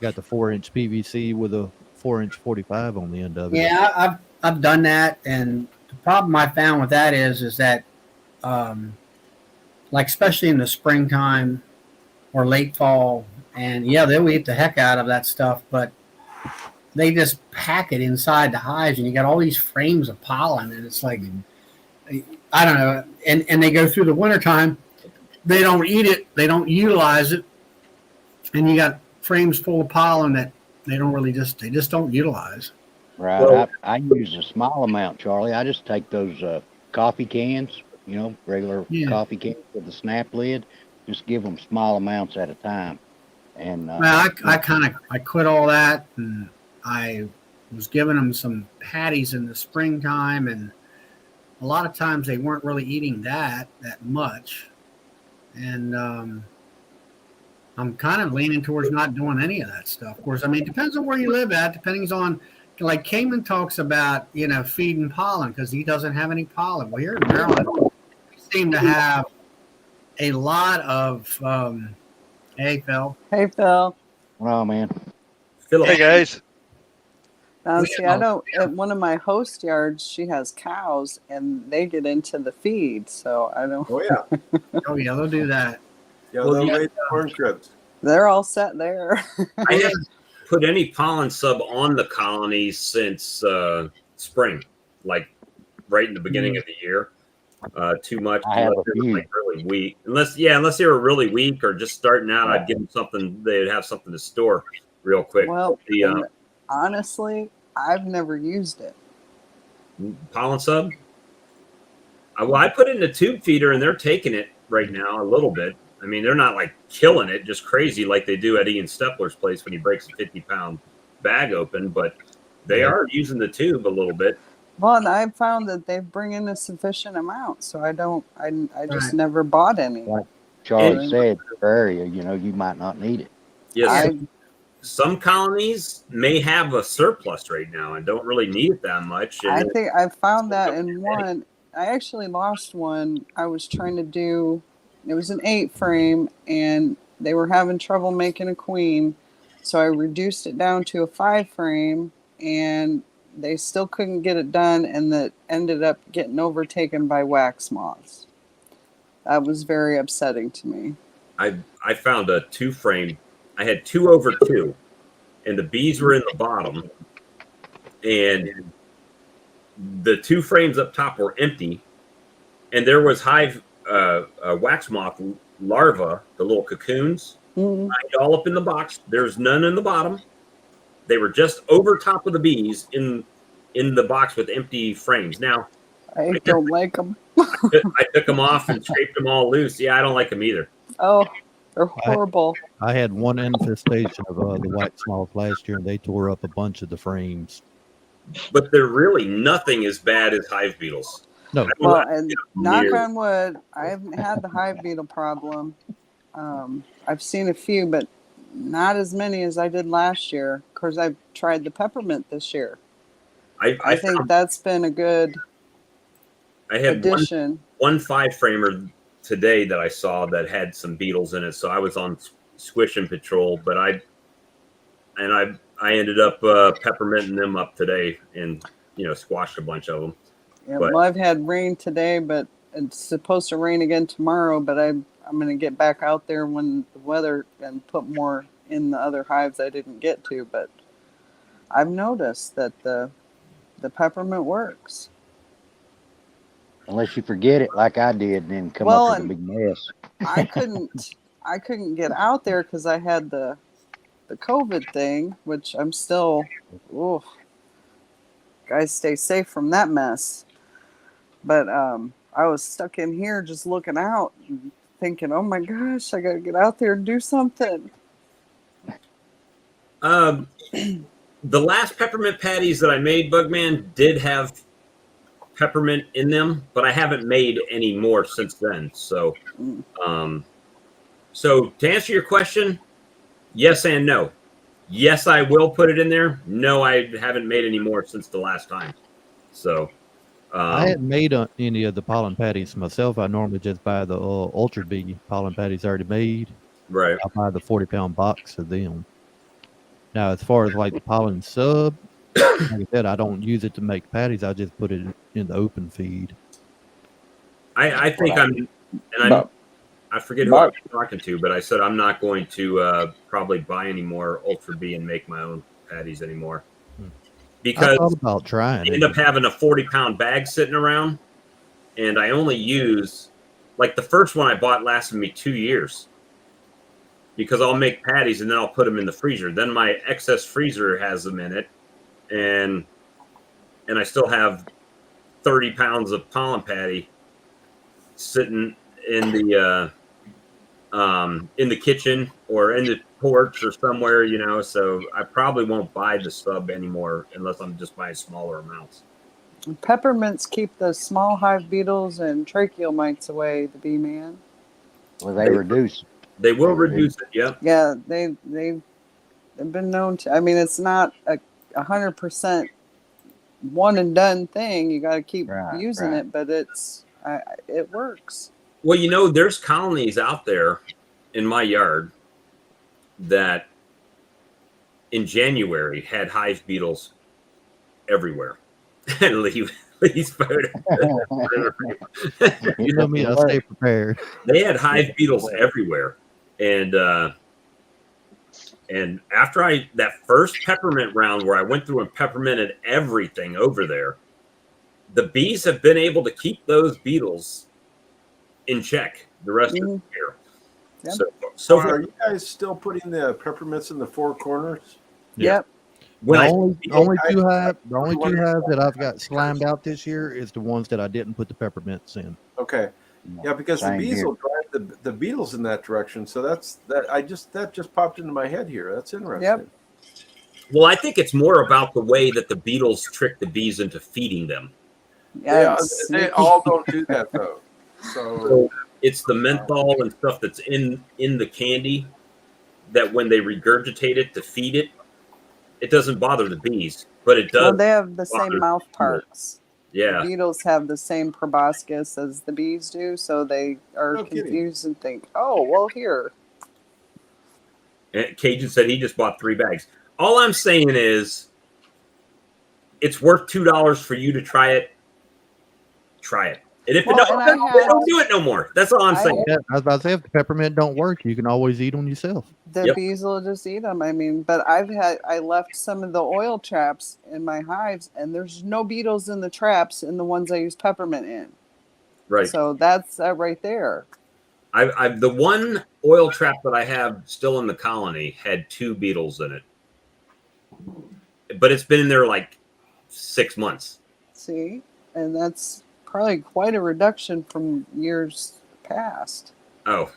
Got the 4-inch PVC with a 4-inch 45 on the end of it. Yeah, I've done that, and the problem I found with that is that, like especially in the springtime or late fall, and yeah, they'll eat the heck out of that stuff, but they just pack it inside the hives, and you got all these frames of pollen, and it's like, I don't know, and they go through the wintertime, they don't eat it, they don't utilize it, and you got frames full of pollen that they just don't utilize. Right. Well, I use a small amount, Charlie. I just take those coffee cans, regular coffee cans with the snap lid. Just give them small amounts at a time. And well, I quit all that, and I was giving them some patties in the springtime, and a lot of times they weren't really eating that much, and I'm kind of leaning towards not doing any of that stuff. Of course, I mean, it depends on where you live at, depending on, like Cayman talks about, feeding pollen because he doesn't have any pollen. Well, here in Maryland, we seem to have a lot of, hey, Phil. Hey, Phil. Oh, man. Hey, guys. See, I don't, at one of my host yards, she has cows and they get into the feed. So I don't. Oh, yeah. Oh, yeah, they'll do that. Yeah, they'll raise corn strips. They're all set there. I haven't put any pollen sub on the colonies since spring, like right in the beginning of the year. Too much. I have a few. Like really weak. Unless they were really weak or just starting out, I'd give them something. They'd have something to store real quick. Well, honestly, I've never used it. Pollen sub? I put it in a tube feeder and they're taking it right now a little bit. I mean, they're not like killing it just crazy like they do at Ian Stepler's place when he breaks a 50-pound bag open, but they are using the tube a little bit. Well, and I've found that they bring in a sufficient amount, so I just never bought any. Like Charlie said, per area, you might not need it. Yes. Some colonies may have a surplus right now and don't really need it that much. I think I found that in one. I actually lost one. I was trying to do, it was an 8 frame, and they were having trouble making a queen. So I reduced it down to a 5 frame, and they still couldn't get it done, and that ended up getting overtaken by wax moths. That was very upsetting to me. I found a 2-frame. I had 2 over 2, and the bees were in the bottom, and the 2 frames up top were empty, and there was hive wax moth larvae, the little cocoons, all up in the box. There's none in the bottom. They were just over top of the bees in the box with empty frames. Now, I don't like them. I took them off and scraped them all loose. Yeah, I don't like them either. Oh, they're horrible. I had one infestation of the wax moth last year, and they tore up a bunch of the frames. But they're really nothing as bad as hive beetles. No. Well, and knock on wood, I haven't had the hive beetle problem. I've seen a few, but not as many as I did last year. Of course, I've tried the peppermint this year. I think that's been a good addition. One 5-framer today that I saw that had some beetles in it, so I was on squish and patrol, but I ended up pepperminting them up today and squashed a bunch of them. Yeah, well, I've had rain today, but it's supposed to rain again tomorrow, but I'm going to get back out there when the weather and put more in the other hives I didn't get to. But I've noticed that the peppermint works. Unless you forget it like I did and then come up with a big mess. I couldn't get out there because I had the COVID thing, which I'm still, guys, stay safe from that mess. But I was stuck in here just looking out and thinking, oh my gosh, I got to get out there and do something. The last peppermint patties that I made, Bugman, did have peppermint in them, but I haven't made any more since then. So, so to answer your question, yes and no. Yes, I will put it in there. No, I haven't made any more since the last time. So I hadn't made any of the pollen patties myself. I normally just buy the Ultra Bee pollen patties already made. Right. I buy the 40-pound box of them. Now, as far as like the pollen sub, like I said, I don't use it to make patties. I just put it in the open feed. I think I forget who I was talking to, but I said I'm not going to probably buy any more Ultra Bee and make my own patties anymore. Because I thought about trying. I end up having a 40-pound bag sitting around, and I only use, like the first one I bought lasted me 2 years. Because I'll make patties and then I'll put them in the freezer. Then my excess freezer has them in it, and I still have 30 pounds of pollen patty sitting in the kitchen or in the porch or somewhere, So I probably won't buy the sub anymore unless I'm just buying smaller amounts. Peppermints keep the small hive beetles and tracheal mites away. The bee man. Well, they reduce. They will reduce it. Yeah. Yeah, they've been known to. I mean, it's not a 100% one and done thing. You got to keep using it, but it works. Well, there's colonies out there in my yard that in January had hive beetles everywhere. And Lee's photo. You know me, I'll stay prepared. They had hive beetles everywhere. And after that first peppermint round where I went through and pepperminted everything over there, the bees have been able to keep those beetles in check the rest of the year. Yep. So are you guys still putting the peppermints in the 4 corners? Yep. The only two hives that I've got slimed out this year is the ones that I didn't put the peppermints in. Okay. Yeah, because the bees will drive the beetles in that direction. So that just popped into my head here. That's interesting. Yep. Well, I think it's more about the way that the beetles trick the bees into feeding them. Yeah, they all don't do that though. So it's the menthol and stuff that's in the candy that when they regurgitate it to feed it, it doesn't bother the bees, but it does. Well, they have the same mouth parts. Yeah. The beetles have the same proboscis as the bees do, so they are confused and think, oh, well, here. And Cajun said he just bought 3 bags. All I'm saying is it's worth $2 for you to try it. Try it. And if Well, it and don't do it no more. That's all I'm saying. Yeah, I was about to say, if the peppermint don't work, you can always eat them yourself. The bees will just eat them. I mean, but I left some of the oil traps in my hives, and there's no beetles in the traps in the ones I use peppermint in. Right. So that's right there. I've the one oil trap that I have still in the colony had 2 beetles in it, but it's been in there like 6 months. See, and that's probably quite a reduction from years past. Oh,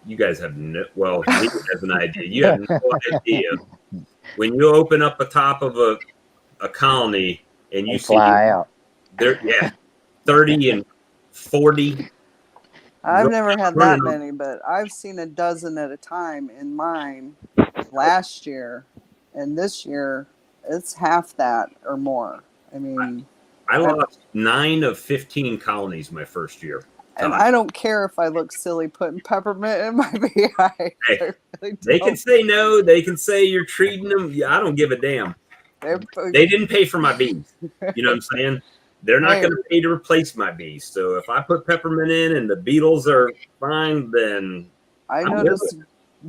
you guys have no. Well, Lee has an idea. You have no idea when you open up the top of a colony and you They see fly out. there, 30 and 40. I've never had that running many, but I've seen a dozen at a time in mine last year, and this year it's half that or more. I mean, I lost 9 of 15 colonies my first year. and I don't care if I look silly putting peppermint in my beehive. Hey, they can say no. They can say you're treating them. Yeah, I don't give a damn. They didn't pay for my bees. You know what I'm saying? They're not going to pay to replace my bees. So if I put peppermint in and the beetles are fine, then I noticed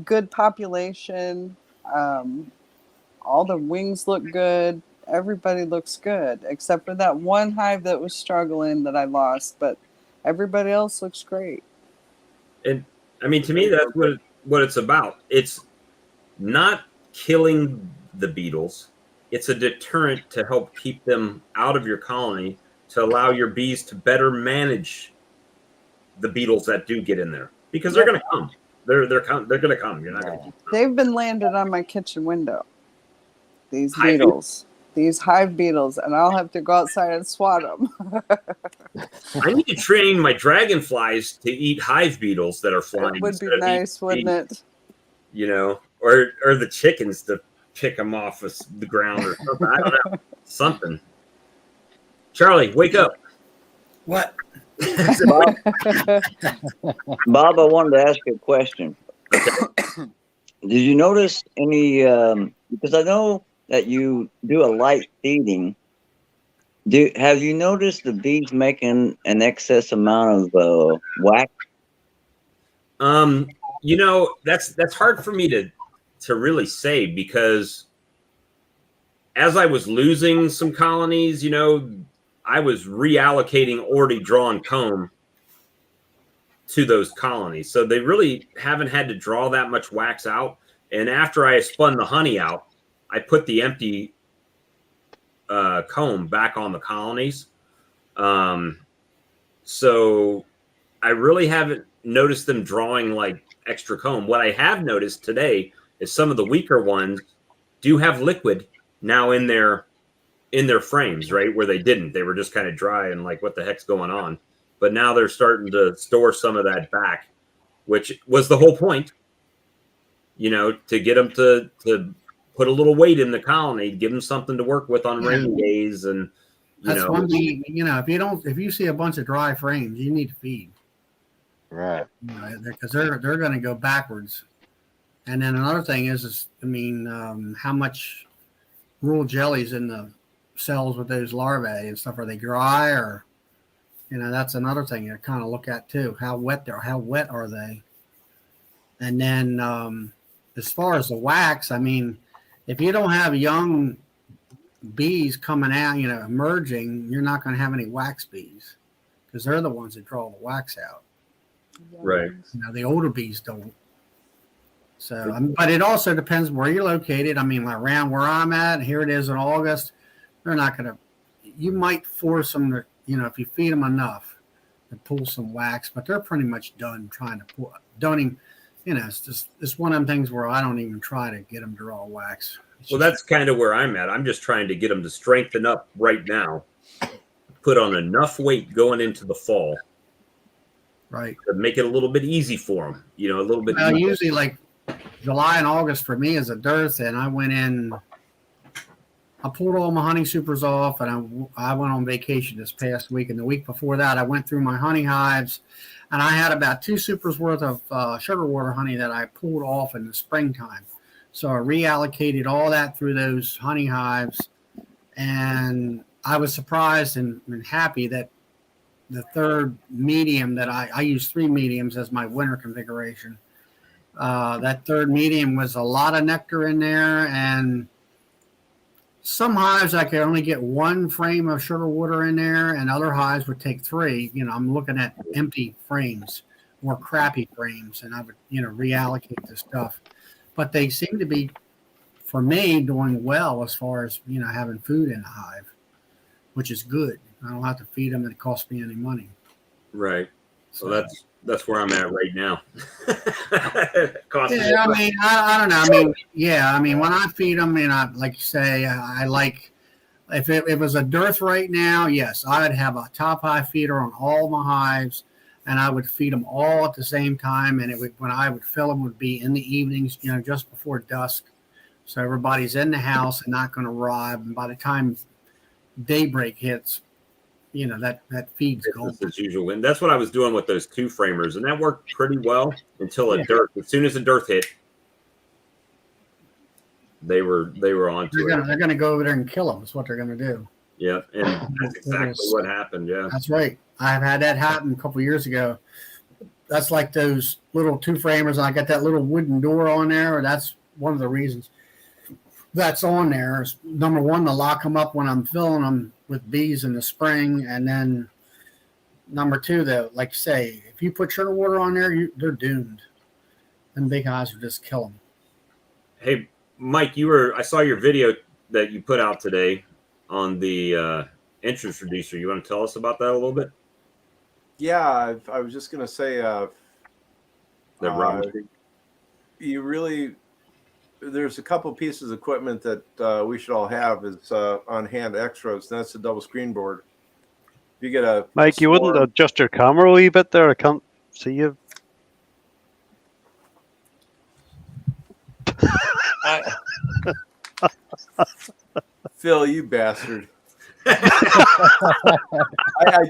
good population. All the wings look good. Everybody looks good, except for that one hive that was struggling that I lost. But everybody else looks great. And I mean, to me, that's what it's about. It's not killing the beetles. It's a deterrent to help keep them out of your colony, to allow your bees to better manage the beetles that do get in there, because they're going to come. They're going to come. You're not going to keep them. They've been landed on my kitchen window. These beetles. These hive beetles, and I'll have to go outside and swat them. I need to train my dragonflies to eat hive beetles that are flying. It would be nice, wouldn't it? You know, or the chickens to pick them off of the ground or something. I don't know. Something. Charlie, wake up. What? Bob, I wanted to ask you a question. Did you notice any, because I know that you do a light feeding. Have you noticed the bees making an excess amount of wax? You know, that's hard for me to really say, because as I was losing some colonies, you know, I was reallocating already drawn comb to those colonies. So they really haven't had to draw that much wax out. And after I spun the honey out, I put the empty comb back on the colonies. So I really haven't noticed them drawing like extra comb. What I have noticed today is some of the weaker ones do have liquid now in their frames, right? Where they didn't. They were just kind of dry and like, what the heck's going on? But now they're starting to store some of that back, which was the whole point, you know, to get them to put a little weight in the colony, give them something to work with on rainy days. And that's one thing, you know, if you see a bunch of dry frames, you need to feed. Right. You know, because they're going to go backwards. And then another thing is I mean, how much rule jelly's in the cells with those larvae and stuff? Are they dry, or, you know, that's another thing you kind of look at too. How wet are they? And then as far as the wax, I mean, if you don't have young bees coming out, you know, emerging, you're not going to have any wax bees, because they're the ones that draw the wax out. Right. You know, the older bees don't. So, but it also depends where you're located. I mean, around where I'm at, here it is in August, they're not going to, you might force them to, you know, if you feed them enough, to pull some wax, but they're pretty much done trying to pull. Don't even, you know, it's one of them things where I don't even try to get them to draw wax. Well, that's kind of where I'm at. I'm just trying to get them to strengthen up right now, put on enough weight going into the fall, right, to make it a little bit easy for them. You know, a little bit. Usually, like July and August for me is a dearth, and I went in. I pulled all my honey supers off, and I went on vacation this past week. And the week before that, I went through my honey hives, and I had about 2 supers worth of sugar water honey that I pulled off in the springtime. So I reallocated all that through those honey hives, And I was surprised and happy that the third medium that I use 3 mediums as my winter configuration. That third medium was a lot of nectar in there, and some hives I could only get 1 frame of sugar water in there, and other hives would take 3. I'm looking at empty frames or crappy frames, and I would, reallocate the stuff. But they seem to be, for me, doing well as far as, having food in the hive, which is good. I don't have to feed them, and it costs me any money. Right. So that's where I'm at right now. Yeah, I mean, I don't know. I mean, when I feed them, and like you say, I like, if it was a dearth right now, yes, I would have a top high feeder on all my hives, and I would feed them all at the same time. And when I would fill them, would be in the evenings, just before dusk, so everybody's in the house and not going to rob. And by the time daybreak hits, that feed's gone. Business as usual, and that's what I was doing with those 2 framers, and that worked pretty well until a dearth. As soon as the dearth hit, they were onto it. They're gonna go over there and kill them. That's what they're gonna do. Yeah, and that's exactly what happened. Yeah, that's right. I've had that happen a couple of years ago. That's like those little 2 framers, and I got that little wooden door on there. That's one of the reasons that's on there. Is number 1, to lock them up when I'm filling them with bees in the spring, and then number 2, though, like you say, if you put sugar water on there, they're doomed. And big hives will just kill them. Hey, Mike, I saw your video that you put out today on the entrance reducer. You want to tell us about that a little bit? Yeah, I was just going to say, there's a couple pieces of equipment that we should all have is on hand extras, and that's the double screen board. If you get a Mike, you wouldn't adjust your camera a wee bit there? I can't see you. Phil, you bastard. I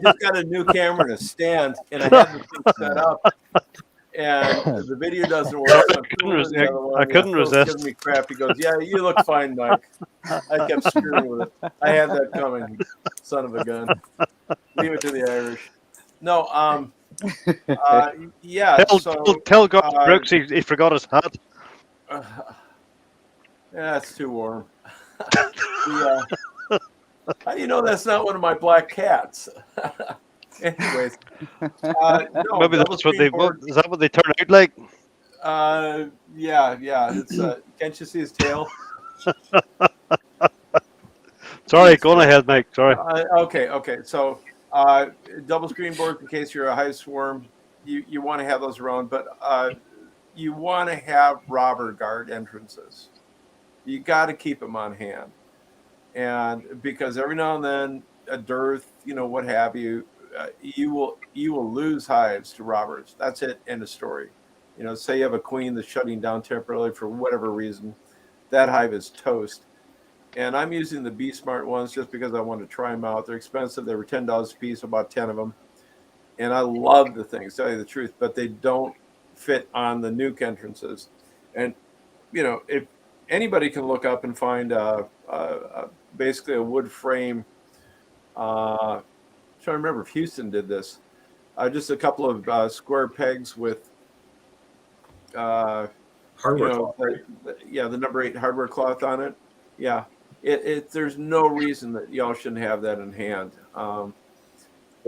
just got a new camera and a stand, and I had the thing set up, and the video doesn't work. I couldn't resist. Giving me crap. He goes, "Yeah, you look fine, Mike." I kept screwing with it. I had that coming, son of a gun. Leave it to the Irish. No, yeah. Tell God Brooks he forgot his hat. Yeah, it's too warm. How do you know that's not one of my black cats? Anyways, no, maybe that's what is that what they turn out like? Yeah. It's can't you see his tail? Sorry, go on ahead, Mike. Sorry. Okay. So, double screen boards in case you're a hive swarm, you want to have those around, but you want to have robber guard entrances. You got to keep them on hand, and because every now and then a dearth, what have you, you will lose hives to robbers. That's it. End of story. Say you have a queen that's shutting down temporarily for whatever reason, that hive is toast. And I'm using the Be Smart ones just because I want to try them out. They're expensive. They were $10 a piece, about 10 of them. And I love the things, tell you the truth, but they don't fit on the nuke entrances. And, if anybody can look up and find basically a wood frame, I'm trying to remember if Houston did this, just a couple of square pegs with hardware cloth, right? The number 8 hardware cloth on it. Yeah. There's no reason that y'all shouldn't have that in hand. Well,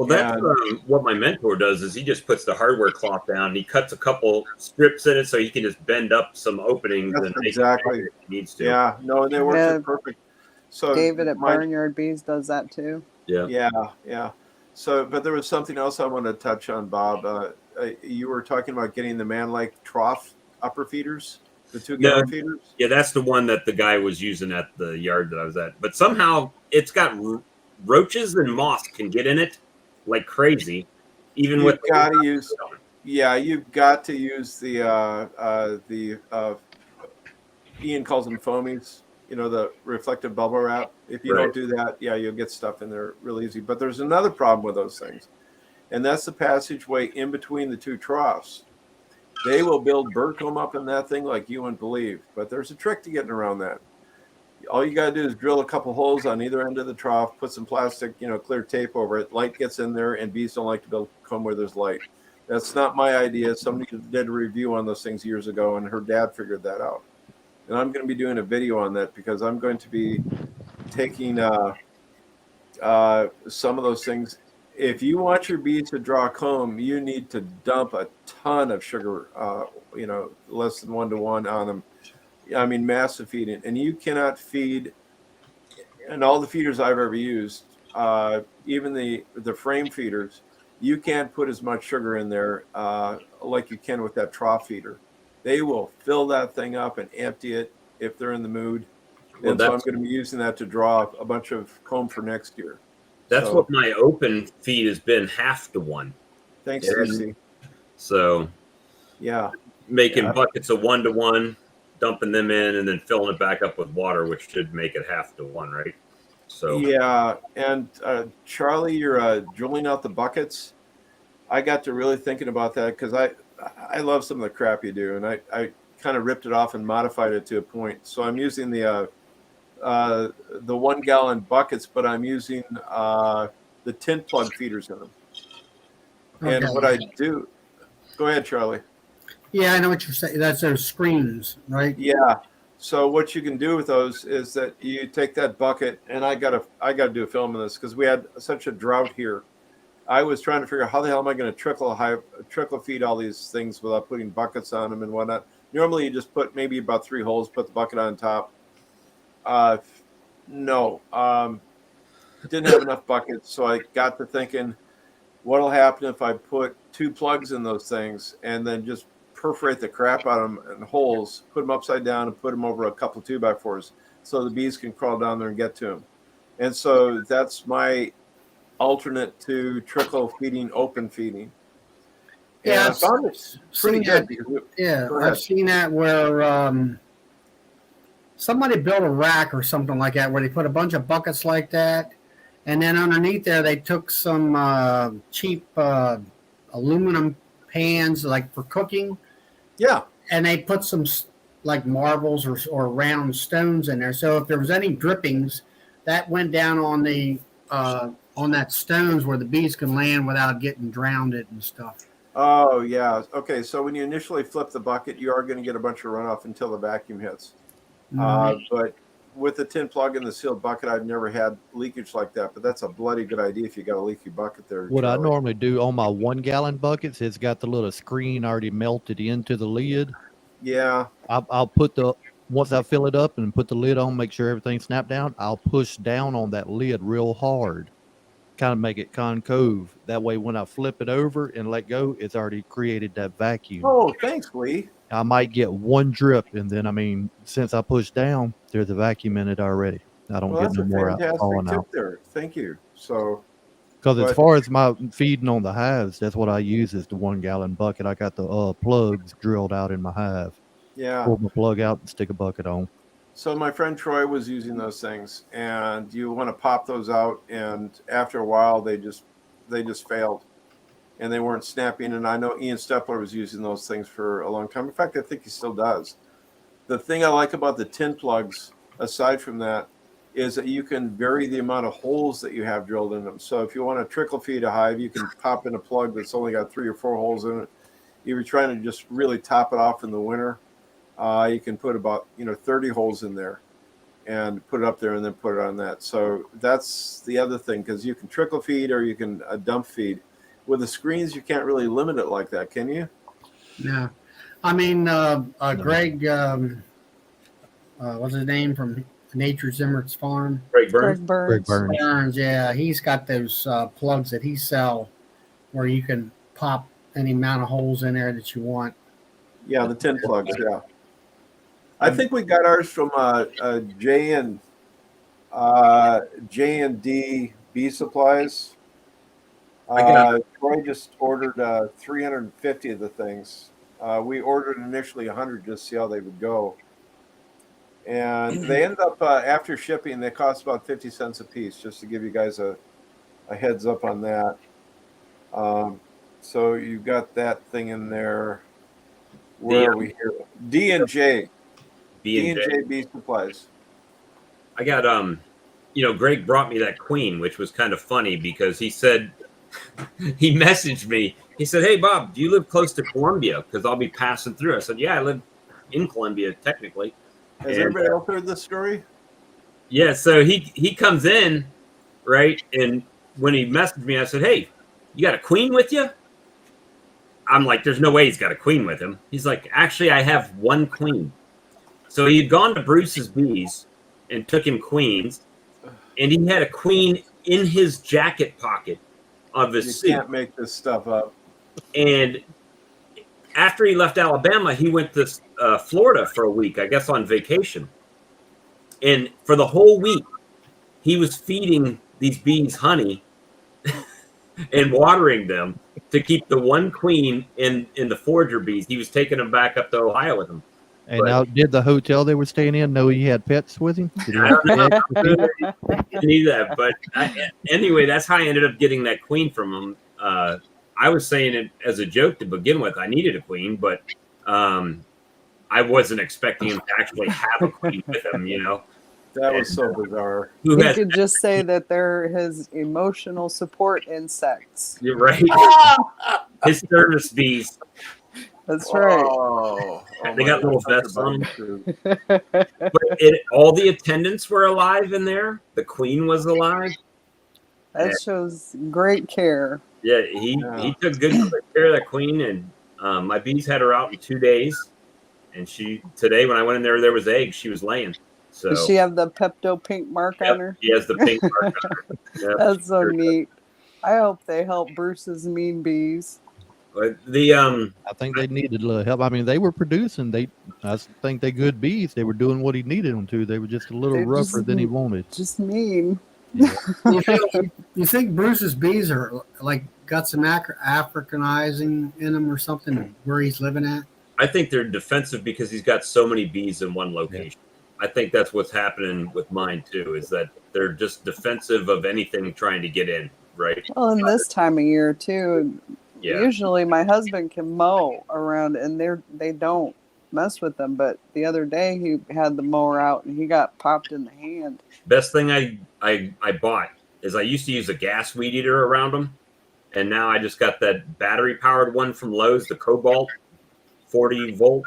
that's what my mentor does is he just puts the hardware cloth down. And he cuts a couple strips in it so he can just bend up some openings. That's and exactly make it he needs to. Yeah, no, they work perfect. So David at Barnyard Bees does that too. Yeah. So, but there was something else I wanted to touch on, Bob. You were talking about getting the man-like trough upper feeders. The 2 gallon feeders? Yeah, that's the one that the guy was using at the yard that I was at. But somehow it's got roaches and moss can get in it like crazy. Even you've with got to use, you've got to use the Ian calls them foamies. The reflective bubble wrap. If you don't do that, you'll get stuff in there real easy. But there's another problem with those things, and that's the passageway in between the 2 troughs. They will build bird comb up in that thing like you wouldn't believe. But there's a trick to getting around that. All you got to do is drill a couple holes on either end of the trough, put some plastic, clear tape over it. Light gets in there, and bees don't like to build comb where there's light. That's not my idea. Somebody did a review on those things years ago, and her dad figured that out. And I'm going to be doing a video on that because I'm going to be taking some of those things. If you want your bees to draw comb, you need to dump a ton of sugar, less than 1-to-1 on them. I mean, massive feeding. And you cannot feed, and all the feeders I've ever used, even the frame feeders, you can't put as much sugar in there like you can with that trough feeder. They will fill that thing up and empty it if they're in the mood. Well, and so I'm going to be using that to draw a bunch of comb for next year. That's what my open feed has been, 1/2-to-1. Thanks, CC. So, yeah, making buckets of 1-to-1, dumping them in, and then filling it back up with water, which should make it 1/2-to-1, right? So yeah, and Charlie, you're drilling out the buckets. I got to really thinking about that because I love some of the crap you do, and I kind of ripped it off and modified it to a point. So I'm using the 1-gallon buckets, but I'm using the tin plug feeders in them. Okay. And what I do, go ahead, Charlie. Yeah, I know what you're saying. That's those screens, right? Yeah. So what you can do with those is that you take that bucket, and I gotta do a film of this because we had such a drought here. I was trying to figure out how the hell am I going to trickle feed all these things without putting buckets on them and whatnot. Normally, you just put maybe about 3 holes, put the bucket on top. No, didn't have enough buckets, so I got to thinking, what'll happen if I put 2 plugs in those things and then just perforate the crap out of them in holes, put them upside down, and put them over a couple 2x4s so the bees can crawl down there and get to them. And so that's my alternate to trickle feeding, open feeding. Yeah, I found it pretty good. I've seen that where somebody built a rack or something like that where they put a bunch of buckets like that, and then underneath there they took some cheap aluminum pans like for cooking. Yeah. And they put some like marbles or round stones in there. So if there was any drippings, that went down on the on that stones where the bees can land without getting drowned and stuff. Oh, yeah. Okay, so when you initially flip the bucket, you are going to get a bunch of runoff until the vacuum hits. Mm-hmm. But with the tin plug and the sealed bucket, I've never had leakage like that. But that's a bloody good idea if you got a leaky bucket there. What Charlie. I normally do on my 1-gallon buckets, it's got the little screen already melted into the lid. Yeah. I'll put once I fill it up and put the lid on, make sure everything's snapped down, I'll push down on that lid real hard. Kind of make it concave. That way, when I flip it over and let go, it's already created that vacuum. Oh, thanks, Lee. I might get 1 drip, and then, I mean, since I push down, there's a vacuum in it already. I don't get no more falling out. There. Thank you. So, because as far as my feeding on the hives, that's what I use is the 1-gallon bucket. I got the plugs drilled out in my hive. Yeah. Pull my plug out and stick a bucket on. So my friend Troy was using those things, and you want to pop those out, and after a while they just failed, and they weren't snapping. And I know Ian Stepler was using those things for a long time. In fact, I think he still does. The thing I like about the tin plugs, aside from that, is that you can vary the amount of holes that you have drilled in them. So if you want to trickle feed a hive, you can pop in a plug that's only got 3 or 4 holes in it. If you're trying to just really top it off in the winter, you can put about 30 holes in there and put it up there and then put it on that. So that's the other thing, because you can trickle feed or you can dump feed. With the screens, you can't really limit it like that, can you? Yeah. I mean, Greg, what's his name from Nature's Emirates Farm? Greg Burns. Greg Burns, yeah. He's got those plugs that he sells where you can pop any amount of holes in there that you want. Yeah, the tin plugs, yeah. I think we got ours from J&D Bee Supplies. Troy just ordered 350 of the things. We ordered initially 100 just to see how they would go. And they ended up, after shipping, they cost about 50 cents a piece, just to give you guys a heads up on that. So you've got that thing in there. Where are we here? D&J Bee Supplies. I got Greg brought me that queen, which was kind of funny because he said he messaged me. He said, "Hey Bob, do you live close to Columbia? Because I'll be passing through." I said, "Yeah, I live in Columbia technically." Has And everybody else heard this story? yeah, so he comes in, right, and when he messaged me, I said, "Hey, you got a queen with you?" I'm like, "There's no way he's got a queen with him." He's like, "Actually, I have one queen." So he'd gone to Bruce's Bees and took him queens, and he had a queen in his jacket pocket of his You suit. can't make this stuff up. And after he left Alabama, he went to Florida for a week, I guess on vacation. And for the whole week, he was feeding these bees honey and watering them to keep the one queen in the forager bees. He was taking them back up to Ohio with him. And But- now, did the hotel they were staying in know he had pets with him? Did he I have don't know. pets with him? Didn't need that, but anyway, that's how I ended up getting that queen from him. I was saying it as a joke to begin with. I needed a queen, but I wasn't expecting him to actually have a queen with him. That was so bizarre. Who You has? could just say that they're his emotional support insects. You're right. His service bees. That's right. Oh, They my got little God. vests on them. True. But all the attendants were alive in there. The queen was alive. That shows great care. Yeah, he took good care of that queen, and my bees had her out in 2 days. And today when I went in there was eggs. She was laying. So Does she have the Pepto pink mark on her? She has the pink mark on her. Yep. That's so neat. I hope they help Bruce's mean bees. But I think they needed a little help. I mean, they were producing. I think they good bees. They were doing what he needed them to. They were just a little They're rougher just than he wanted. Just mean. You think Bruce's bees are like got some Africanizing in them or something where he's living at? I think they're defensive because he's got so many bees in one location. I think that's what's happening with mine too, is that they're just defensive of anything trying to get in, right? Well, in this time of year too, Yeah. usually my husband can mow around and they don't mess with them. But the other day he had the mower out and he got popped in the hand. Best thing I bought is I used to use a gas weed eater around them, and now I just got that battery powered one from Lowe's, the Cobalt 40 volt.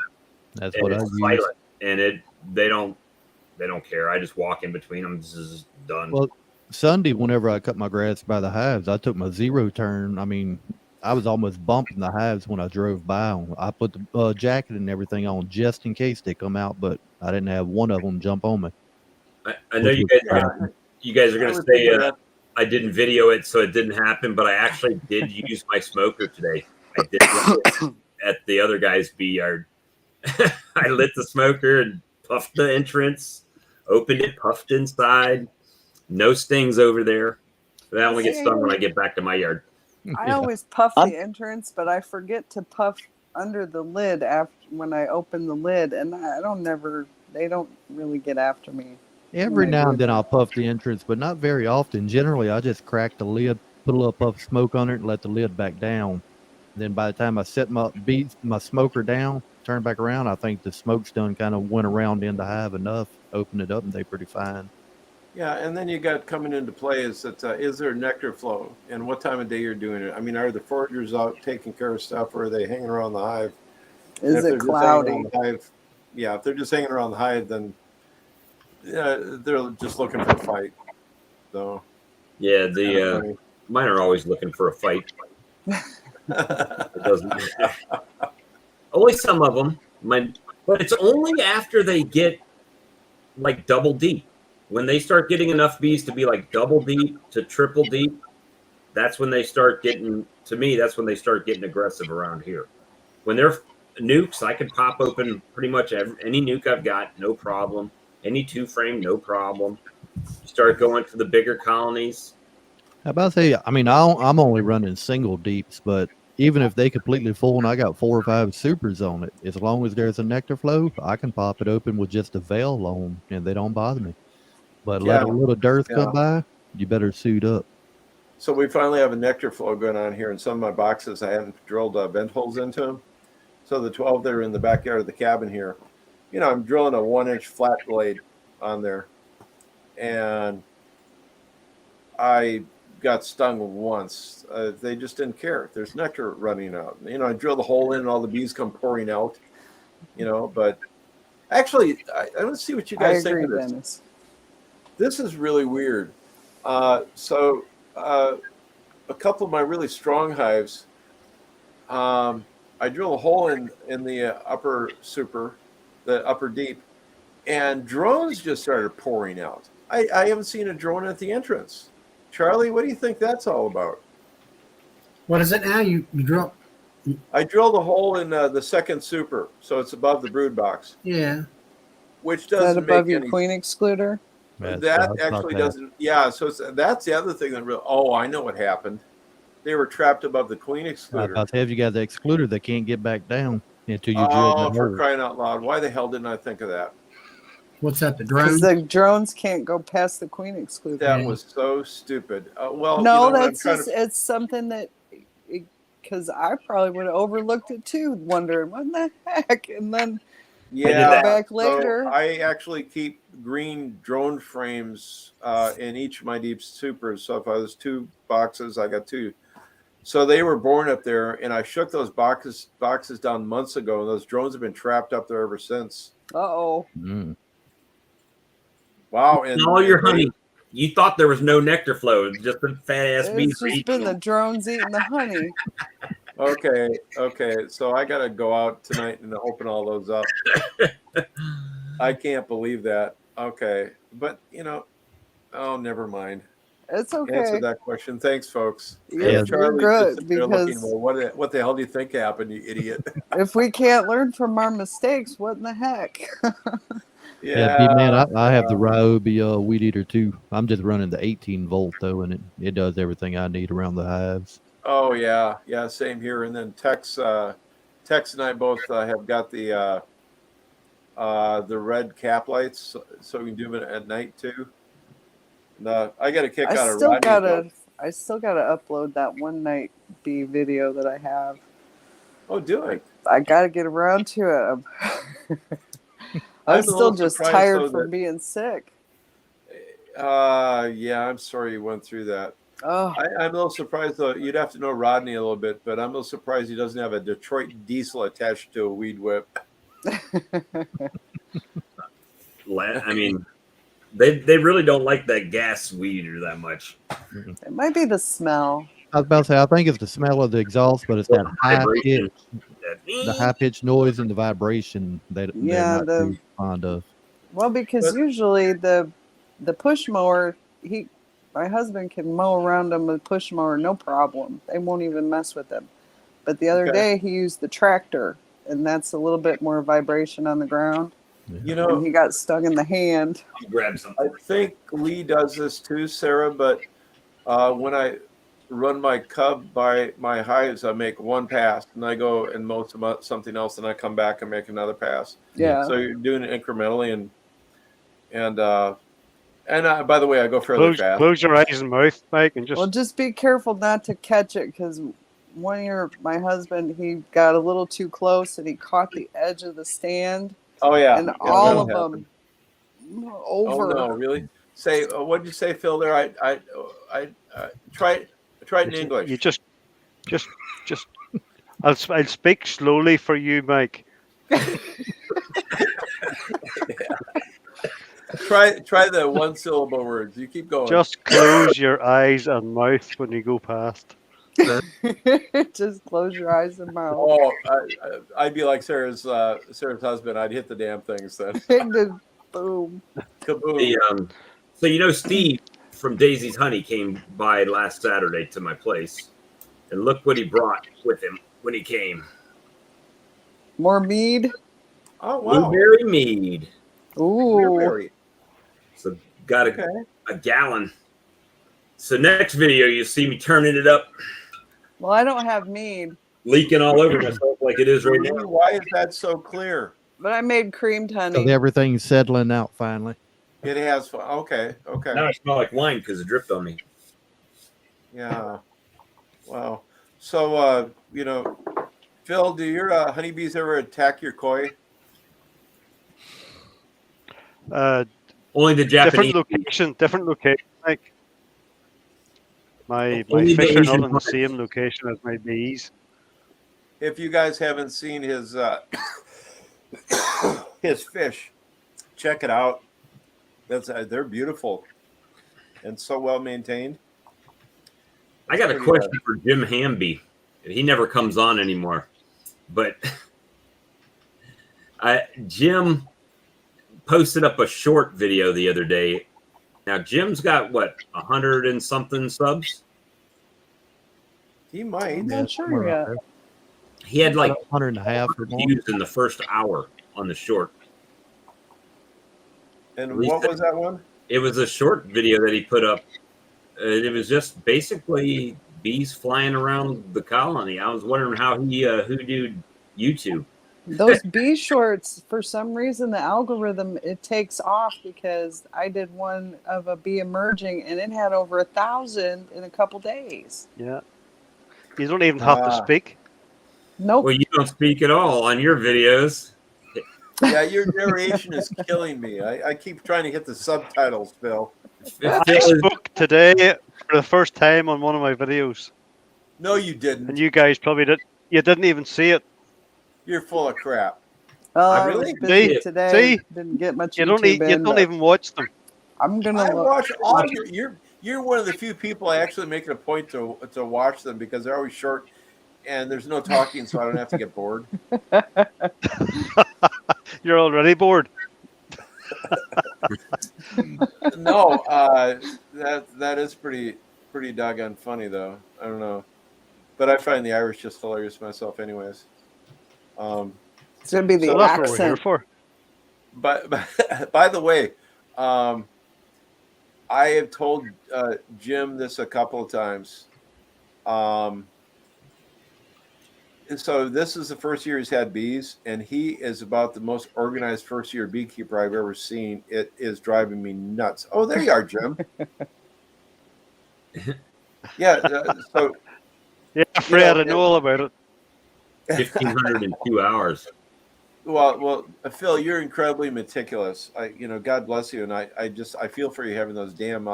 That's And what I it's use. silent, and they don't care. I just walk in between them. This is done. Well, Sunday, whenever I cut my grass by the hives, I took my zero turn. I mean, I was almost bumping the hives when I drove by 'em. I put the jacket and everything on just in case they come out, but I didn't have one of them jump on me. I know you guys are going to say I didn't video it, so it didn't happen, but I actually did use my smoker today. I did at the other guy's bee yard. I lit the smoker and puffed the entrance, opened it, puffed inside. No stings over there. That only gets stung when I get back to my yard. I always puff the entrance, but I forget to puff under the lid after when I open the lid, and they don't really get after me. Every now and then I'll puff the entrance, but not very often. Generally, I just crack the lid, put a little puff of smoke on it, and let the lid back down. Then by the time I set my smoker down, turn back around, I think the smoke's done kind of went around in the hive enough, open it up, and they're pretty fine. Yeah, and then you got coming into play is that is there nectar flow and what time of day you're doing it? I mean, are the foragers out taking care of stuff, or are they hanging around the hive? Is it cloudy? Yeah, if they're just hanging around the hive, then they're just looking for a fight. So yeah, mine are always looking for a fight. It doesn't. Only some of them, but it's only after they get like double deep. When they start getting enough bees to be like double deep to triple deep, that's when they start getting. To me, that's when they start getting aggressive around here. When they're nukes, I can pop open pretty much any nuke I've got, no problem. Any 2-frame, no problem. Start going for the bigger colonies. How about say? I mean, I'm only running single deeps, but even if they completely full and I got 4 or 5 supers on it, as long as there's a nectar flow, I can pop it open with just a veil on, and they don't bother me. But let a little dearth come by, you better suit up. So we finally have a nectar flow going on here. In some of my boxes, I haven't drilled vent holes into them. So the 12 that are in the backyard of the cabin here, I'm drilling a 1-inch flat blade on there. and I got stung once. They just didn't care. There's nectar running out. I drill the hole in and all the bees come pouring out, but actually, I want to see what you I guys think agree, of this. Dennis. This is really weird. So a couple of my really strong hives, I drill a hole in the upper super, the upper deep, and drones just started pouring out. I haven't seen a drone at the entrance. Charlie, what do you think that's all about? What is it now? You drop? I drilled a hole in the second super, so it's above the brood box. Yeah. Which Is that doesn't above make your any. queen excluder? That actually doesn't. Yeah, so that's the other thing that really. Oh, I know what happened. They were trapped above the queen excluder. I'll tell you, got the excluder, they can't get back down until you drill Oh, that for hole. crying out loud! Why the hell didn't I think of that? What's that? The Because drone? the drones can't go past the queen excluder. That was so stupid. Well, No, what I'm that's trying just, to. it's something that, because I probably would have overlooked it too, wondering what the heck, and then Yeah, back so later. I actually keep green drone frames in each of my deep supers. So if I was 2 boxes, I got 2. So they were born up there, and I shook those boxes down months ago, and those drones have been trapped up there ever since. Uh-oh. Mm. Wow! And all your honey. You thought there was no nectar flow, just the fat ass bees. It's just been the drones eating the honey. Okay. So I got to go out tonight and open all those up. I can't believe that. Okay, but oh, never mind. It's okay. Answer that question. Thanks, folks. You're Charlie's good, just sitting there looking, because well, what the hell do you think happened, you idiot? if we can't learn from our mistakes, what in the heck? Yeah, B-Man, I have the Ryobi weed eater too. I'm just running the 18 volt though, and it does everything I need around the hives. Oh yeah, same here. And then Tex and I both have got the red cap lights, so we can do them at night too. And, I got a kick out of Rodney. I still gotta upload that one night bee video that I have. Oh, do it. I gotta get around to it. I'm still just tired from being sick. Yeah, I'm sorry you went through that. Oh. I'm a little surprised, though. You'd have to know Rodney a little bit, but I'm a little surprised he doesn't have a Detroit diesel attached to a weed whip. I mean, they really don't like that gas weed eater that much. It might be the smell. I was about to say, I think it's the smell of the exhaust, but it's that high pitched noise and the vibration that they're not too fond of. Well, because usually the push mower, my husband can mow around them with push mower, no problem. They won't even mess with them. But the other day he used the tractor, and that's a little bit more vibration on the ground. And he got stung in the hand. He grabbed something. I think Lee does this too, Sarah, but when I run my cub by my hives, I make one pass, and I go and mow something else, and I come back and make another pass. Yeah. So you're doing it incrementally, and by the way, I go fairly fast. Close your eyes and mouth, Mike, and just. Well, just be careful not to catch it, because one year my husband, he got a little too close and he caught the edge of the stand. Oh yeah, and all of them over. Oh no, really? Say what did you say, Phil? There, I try it in English. You just. I'll speak slowly for you, Mike. Try the one syllable words. You keep going. Just close your eyes and mouth when you go past. Just close your eyes and mouth. Oh, I'd be like Sarah's husband. I'd hit the damn things then. Boom. Kaboom. So Steve from Daisy's Honey came by last Saturday to my place, and look what he brought with him when he came. More mead. Oh wow. Blueberry mead. Ooh. Blueberry. So got a gallon. So next video you see me turning it up. Well, I don't have mead. Leaking all over myself like it is right now. Why is that so clear? But I made creamed honey. So everything's settling out finally. It has. Okay. Now I smell like wine because it dripped on me. Yeah. Wow. So, Phil, do your honeybees ever attack your koi? Only the Japanese. Different location. Like my Only the fish are Asian not in the ones. same location as my bees. If you guys haven't seen his his fish, check it out. They're beautiful and so well maintained. I got a question for Jim Hamby. He never comes on anymore, but Jim posted up a short video the other day. Now Jim's got what 100 and something subs. He might. I'm not sure yet. He had like 100.5 or more. views in the first hour on the short. And what was that one? It was a short video that he put up. It was just basically bees flying around the colony. I was wondering how he hoodooed YouTube. Those bee shorts, for some reason, the algorithm, it takes off because I did one of a bee emerging and it had over 1,000 in a couple days. Yeah. You don't even have to speak. Nope. Well, you don't speak at all on your videos. Yeah, your narration is killing me. I keep trying to hit the subtitles, Phil. I spoke today for the first time on one of my videos. No, you didn't. And you guys probably did. You didn't even see it. You're full of crap. I really? was busy See? today. See? Didn't get much You don't YouTube in, don't but even watch them. I'm gonna I look. watch all your. You're one of the few people I actually make it a point to watch them because they're always short, and there's no talking, so I don't have to get bored. You're already bored. No, that is pretty doggone funny though. I don't know, but I find the Irish just hilarious myself, anyways. It's gonna be the So that's what we're here accent. for. But by the way, I have told Jim this a couple of times. And so this is the first year he's had bees, and he is about the most organized first-year beekeeper I've ever seen. It is driving me nuts. Oh, there you are, Jim. Yeah. So. Yeah, Fred, I know all about it. 1,502 hours. Well, Phil, you're incredibly meticulous. God bless you, and I feel for you having those damn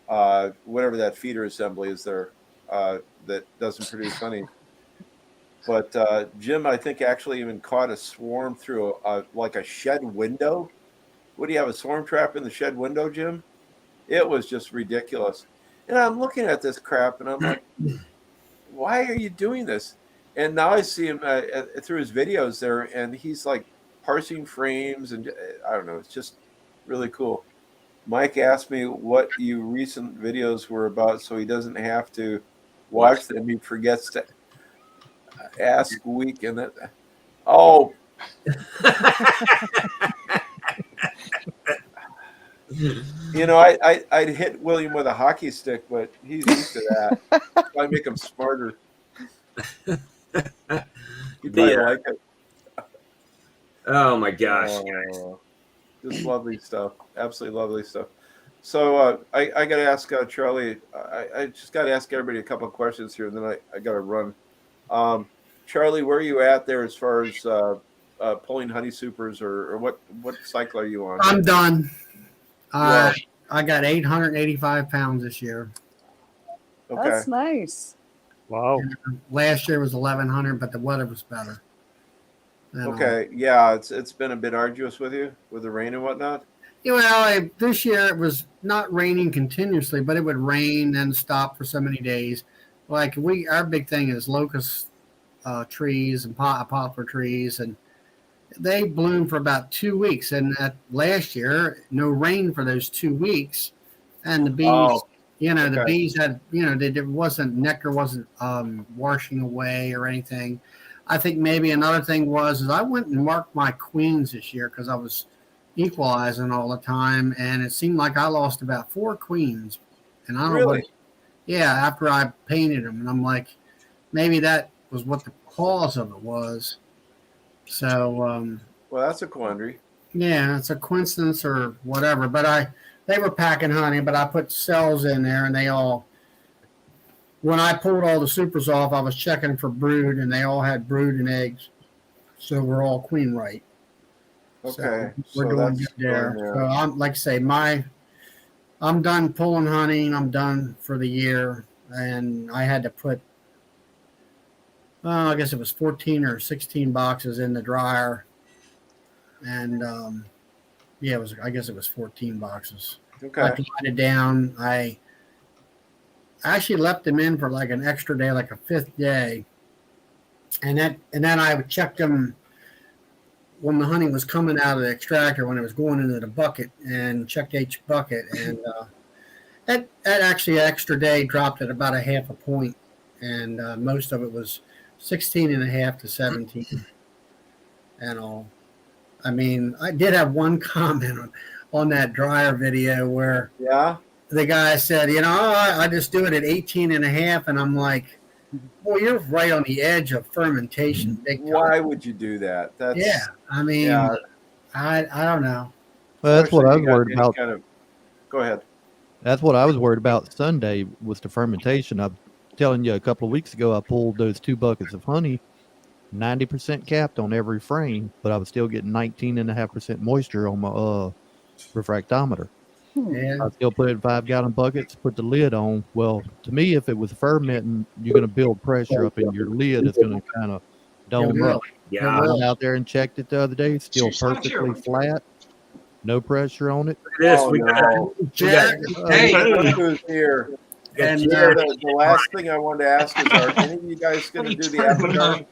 whatever that feeder assembly is there that doesn't produce honey. But Jim, I think actually even caught a swarm through like a shed window. What do you have, a swarm trap in the shed window, Jim? It was just ridiculous. And I'm looking at this crap, and I'm like, why are you doing this? And now I see him through his videos there, and he's like parsing frames, and I don't know. It's just really cool. Mike asked me what your recent videos were about, so he doesn't have to watch them. He forgets to ask week, and that. Oh. I'd hit William with a hockey stick, but he's used to that. I make him smarter. You probably like it. Oh my gosh. Just lovely stuff. Absolutely lovely stuff. So I got to ask Charlie. I just got to ask everybody a couple of questions here, and then I got to run. Charlie, where are you at there as far as pulling honey supers, or what cycle are you on? I'm done. I got 885 pounds this year. Okay. That's nice. Wow. And last year was 1,100, but the weather was better. Okay. Yeah, it's been a bit arduous with you with the rain and whatnot. Well, this year it was not raining continuously, but it would rain and stop for so many days. Like our big thing is locust trees and poplar trees, and they bloom for about 2 weeks. And last year, no rain for those 2 weeks, and the bees, the bees had, nectar wasn't washing away or anything. I think maybe another thing is I went and marked my queens this year because I was equalizing all the time, and it seemed like I lost about 4 queens. And I don't know what, after I painted them, and I'm like, maybe that was what the cause of it was. So, well, that's a quandary. Yeah, it's a coincidence or whatever. But they were packing honey, but I put cells in there, and they all. When I pulled all the supers off, I was checking for brood, and they all had brood and eggs, so we're all queen right. Okay, We're so doing that's good there. going there. So I'm like I say, I'm done pulling hunting. I'm done for the year, and I had to put, I guess it was 14 or 16 boxes in the dryer, and yeah, I guess it was 14 boxes. I Okay. dried it down. I actually left them in for like an extra day, like a fifth day, and then I would check them when the honey was coming out of the extractor, when it was going into the bucket, and checked each bucket, and that actually extra day dropped at about a half a point, and most of it was 16 and a half to 17 and all. I mean, I did have one comment on that dryer video where the guy said, I just do it at 18 and a half, and I'm like, well, you're right on the edge of fermentation. Big time. Why would you do that? That's I mean, I don't know. Well, that's what I especially if was you got worried any about. kind of. Go ahead. That's what I was worried about Sunday was the fermentation. I'm telling you, a couple of weeks ago, I pulled those 2 buckets of honey, 90% capped on every frame, but I was still getting 19.5% moisture on my refractometer. Yeah. I still put it in 5-gallon buckets, put the lid on. Well, to me, if it was fermenting, you're going to build pressure up, and your lid is going to kind of dome up. Yeah. I went out there and checked it the other day, still perfectly flat, no pressure on it. This we got. Jack, Who's here? And the last thing I wanted to ask is, are any of you guys going to do the AppleGuard?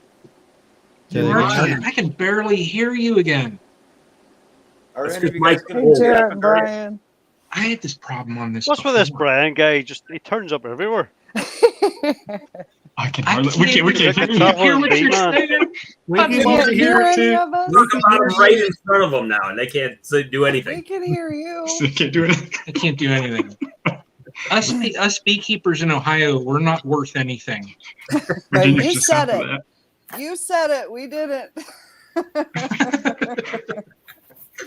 I can barely hear you again. Are any of you guys going to do the Jared, AppleGuard? Brian. I had this problem on this. What's with this Brian guy? He turns up everywhere. I can hardly. We can't hear what you're saying. We can hear any of us. Look about them right in front of them now, and they can't do anything. We can hear you. I can't do anything. Us beekeepers in Ohio, we're not worth anything. You said it. You said it. We didn't.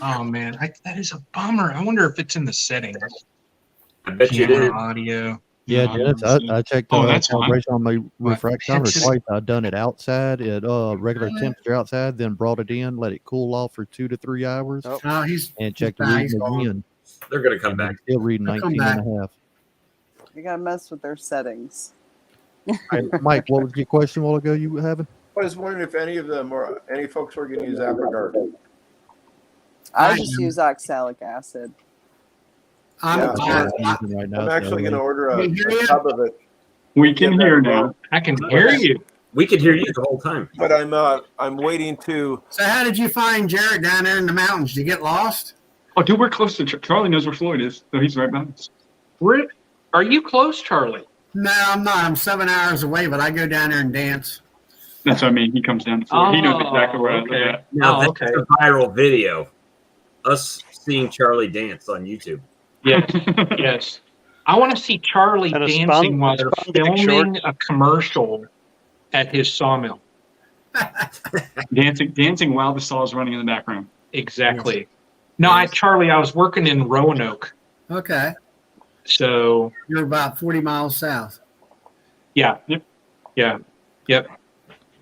Oh man, that is a bummer. I wonder if it's in the settings. I bet you did. Audio. Yeah, Dennis, I checked the that's fine. calibration on my refractometer Headset. twice. I've done it outside at regular temperature outside, then brought it in, let it cool off for 2 to 3 hours, and checked the reading again. They're going to come back. Still reading 19 and a half. You gotta mess with their settings. Hey, Mike, what was your question a while ago you were having? I was wondering if any of them or any folks were going to use AppleGuard. I just use oxalic acid. I'm actually going to order a tub of it. We can hear now. I can hear you. We could hear you the whole time. But I'm waiting to. So how did you find Jared down there in the mountains? Did you get lost? Oh, dude, we're close to Charlie knows where Floyd is, so he's right by us. Are you close, Charlie? No, I'm not. I'm 7 hours away, but I go down there and dance. That's what I mean. He comes down to Floyd. He knows exactly where I live at. Now that's a viral video. Us seeing Charlie dance on YouTube. Yes, yes. I want to see Charlie dancing while they're filming a commercial at his sawmill. dancing while the saw is running in the background. Exactly. No, Charlie, I was working in Roanoke. Okay. So you're about 40 miles south. Yeah. Yep. Yeah. Yep.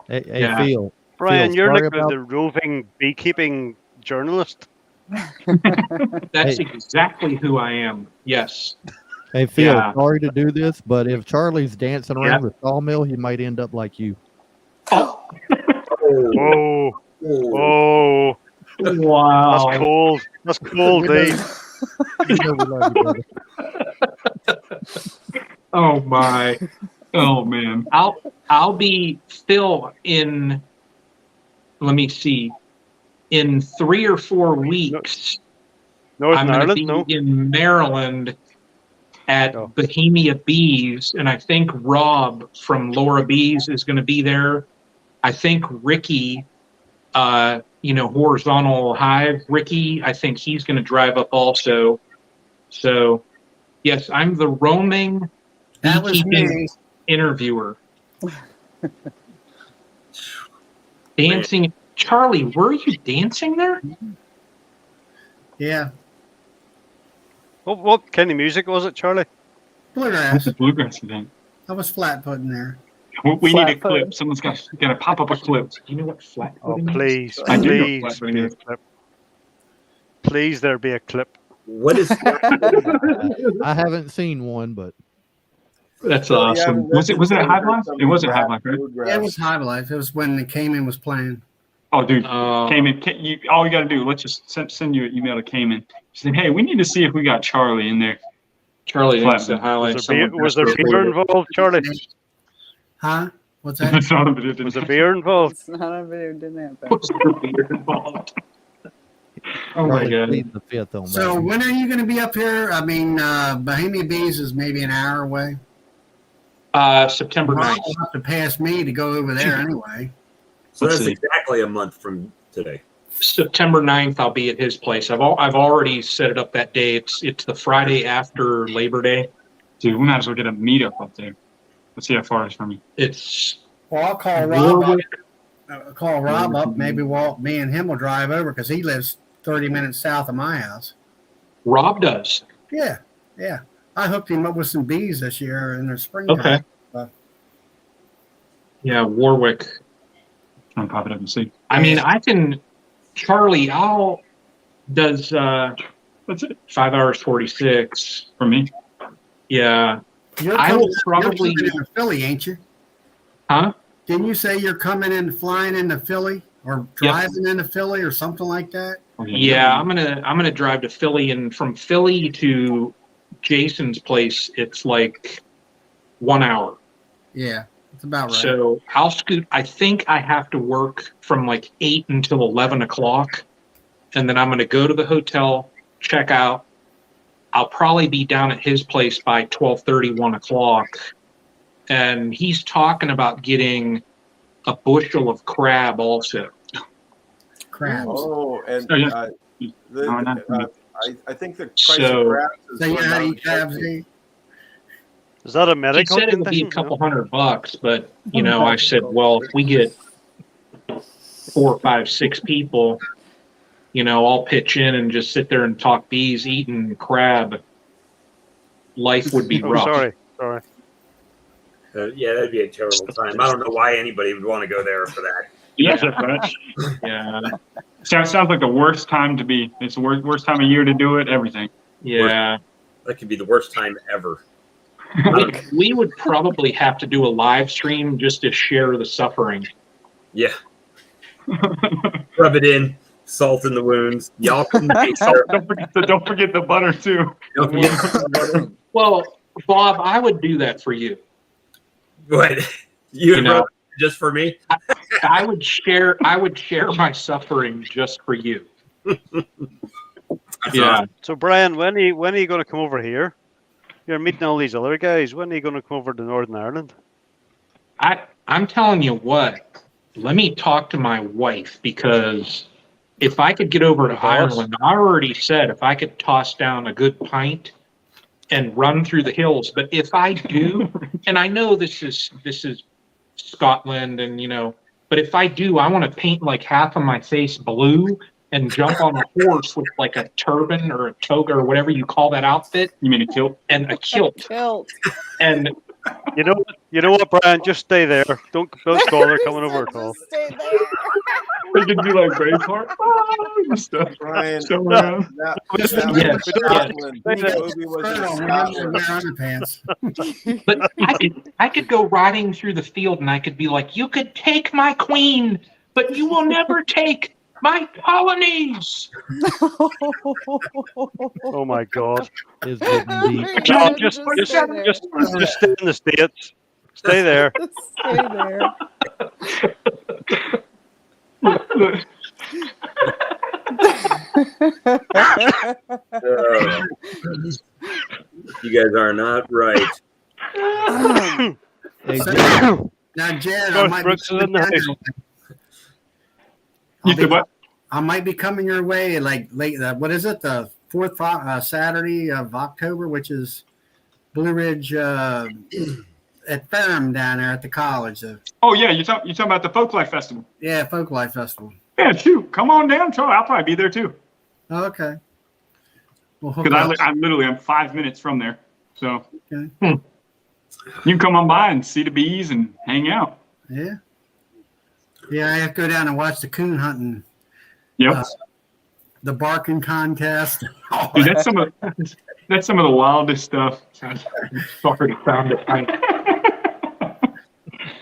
Hey, Phil. Brian, Phil, you're sorry like about- the roving beekeeping journalist. That's exactly who I am. Yes. Hey, Phil, Yeah. sorry to do this, but if Charlie's dancing around the sawmill, he might end up like you. Whoa. Whoa. Wow. That's cold. That's cold, Dave. You know we love you, brother. Oh my. Oh man. I'll be Phil in, let me see, in 3 or 4 weeks. Northern I'm Ireland, going to be in Maryland at Bohemia Bees, and I think Rob from Laura Bees is going to be there. I think Ricky, Horizontal Hive, Ricky, I think he's going to drive up also. So, yes, I'm the roaming beekeeping interviewer. Dancing. Charlie, were you dancing there? Yeah. What kind of music was it, Charlie? Bluegrass. Bluegrass event. I was flat putting there. We need a clip. Someone's got to pop up a clip. You know what flat Oh, footing is? please. I do know Please. what flat footing is. Please, there be a clip. What is I haven't seen one, but That's Yeah, awesome. Was it listen at to High her Life? some It wasn't High rap, Life, right? food Yeah, it rap. was High Life. It was when Cayman was playing. Oh, dude, Uh, Cayman. All you got to do, let's just send you an email to Cayman. Say, hey, we need to see if we got Charlie in there. Charlie needs to Flatman. highlight Was there someone. beer involved, Charlie? Huh? What's that? It's not a bit of Was there beer involved? It's not a video. Didn't happen. Was there beer involved? Oh my Charlie god. plead the fifth on So that. when are you going to be up here? I mean, Bohemia Bees is maybe an hour away. September Rob 9th. will have to pass me to go over there anyway. So Let's that's see. exactly a month from today. September 9th, I'll be at his place. I've already set it up that day. It's the Friday after Labor Day. Dude, we might as well get a meetup up there. Let's see how far it's from you. It's Well, I'll call Rob up. Warwick. Maybe me and him will drive over because he lives 30 minutes south of my house. Rob does. Yeah. I hooked him up with some bees this year in the spring. Okay. Yeah, Warwick. Try and pop it up and see. I mean, I can. Charlie, does That's it 5 hours 46. for me. Yeah. You're I coming, will probably. you're coming into Philly, ain't you? Huh? Didn't you say you're coming in, flying into Philly, or driving into Philly, or something like that? Yeah, I'm gonna drive to Philly, and from Philly to Jason's place, it's like 1 hour. Yeah, it's about right. So I'll scoot. I think I have to work from like 8 until 11 o'clock, and then I'm gonna go to the hotel, check out. I'll probably be down at his place by 12:30, 1 o'clock, and he's talking about getting a bushel of crab also. Crabs. Oh, and Oh, yeah. I think the price So- of crabs is So you going know how to down eat crabs, quickly. Dave? Is that a He medical said it would be a condition? couple $100, but I said, well, if we get 4, 5, 6 people, I'll pitch in and just sit there and talk bees, eating crab. Life would be Oh, rough. sorry. Yeah, that'd be a terrible time. I don't know why anybody would want to go there for that. Yeah, that's right. Yeah, Sounds like the worst time to be. It's the worst time of year to do it. Everything. yeah. That could be the worst time ever. We would probably have to do a live stream just to share the suffering. Yeah. Rub it in, salt in the wounds. Y'all can make sure. Don't forget the butter too. Don't forget the butter. Well, Bob, I would do that for you. What? You You know- rub it just for me? I would share my suffering just for you. Yeah. So, Brian, when are you going to come over here? You're meeting all these other guys. When are you going to come over to Northern Ireland? I'm telling you what, let me talk to my wife, because if I could get over to Ireland, I already said if I could toss down a good pint and run through the hills. But if I do, and I know this is Scotland, and but if I do, I want to paint like half of my face blue and jump on a horse with like a turban or a toga or whatever you call that outfit. You mean a kilt? And a kilt. Kilt. And You know what, Brian? Just stay there. Don't bother coming over at all. Just stay there. We could do like Braveheart and stuff. Brian, Somewhere around. now, Just now, Yeah. Scotland, Yeah. the movie was in Wear Scotland. underpants. But I could go riding through the field and I could be like, you could take my queen, but you will never take my colonies. Oh my God! Is getting deep. No, Just just stay there. just stay in the States. Stay there. Stay there. You guys are not right. Hey, Now, Jared, Garth Brooks is in the house. You said what? I might be coming your way like late. What is it? The fourth Saturday of October, which is Blue Ridge at Ferrum down there at the college. Oh yeah, you're talking about the Folklife Festival. Yeah, Folklife Festival. Yeah, shoot, come on down, Charlie. I'll probably be there too. Oh, okay. Well, hook Because up. I'm 5 minutes from there, so Okay. you can come on by and see the bees and hang out. Yeah. Yeah, I have to go down and watch the coon hunting. Yep. the barking contest. Dude, that's some of the wildest stuff. Already found it.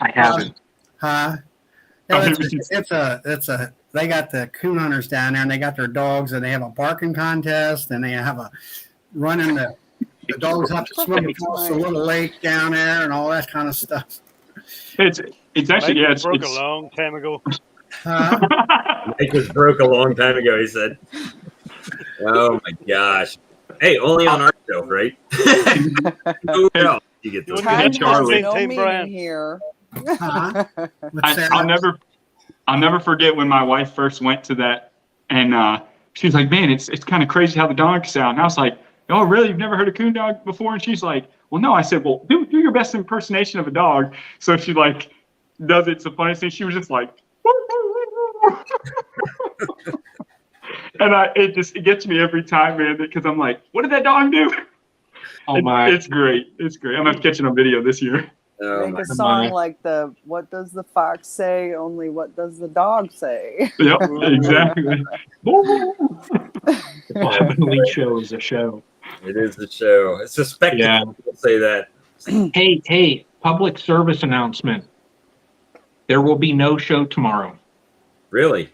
I haven't. Huh? Yeah, they got the coon hunters down there, and they got their dogs, and they have a barking contest, and they have a running the dogs have to swim across the little lake down there, and all that kind of stuff. It's actually Mike broke a long time ago. Mike was broke a long time ago. He said, "Oh my gosh." Hey, only on our show, right? You get this. Time Charlie. has no meaning here. I'll never forget when my wife first went to that, and she was like, "Man, it's kind of crazy how the dogs sound." And I was like, "Oh, really? You've never heard a coon dog before?" And she's like, "Well, no." I said, "Well, do your best impersonation of a dog." So she like does it. It's the funniest thing. She was just like, and it gets me every time, man, because I'm like, "What did that dog do?" Oh my! It's great. It's great. I'm gonna catch it on video this year. Make a song like the "What does the fox say?" Only what does the dog say? Yep, exactly. The Bob and Lee show is a show. It is a show. It's a spectacle. Yeah. We'll say that. Hey! Public service announcement. There will be no show tomorrow. Really?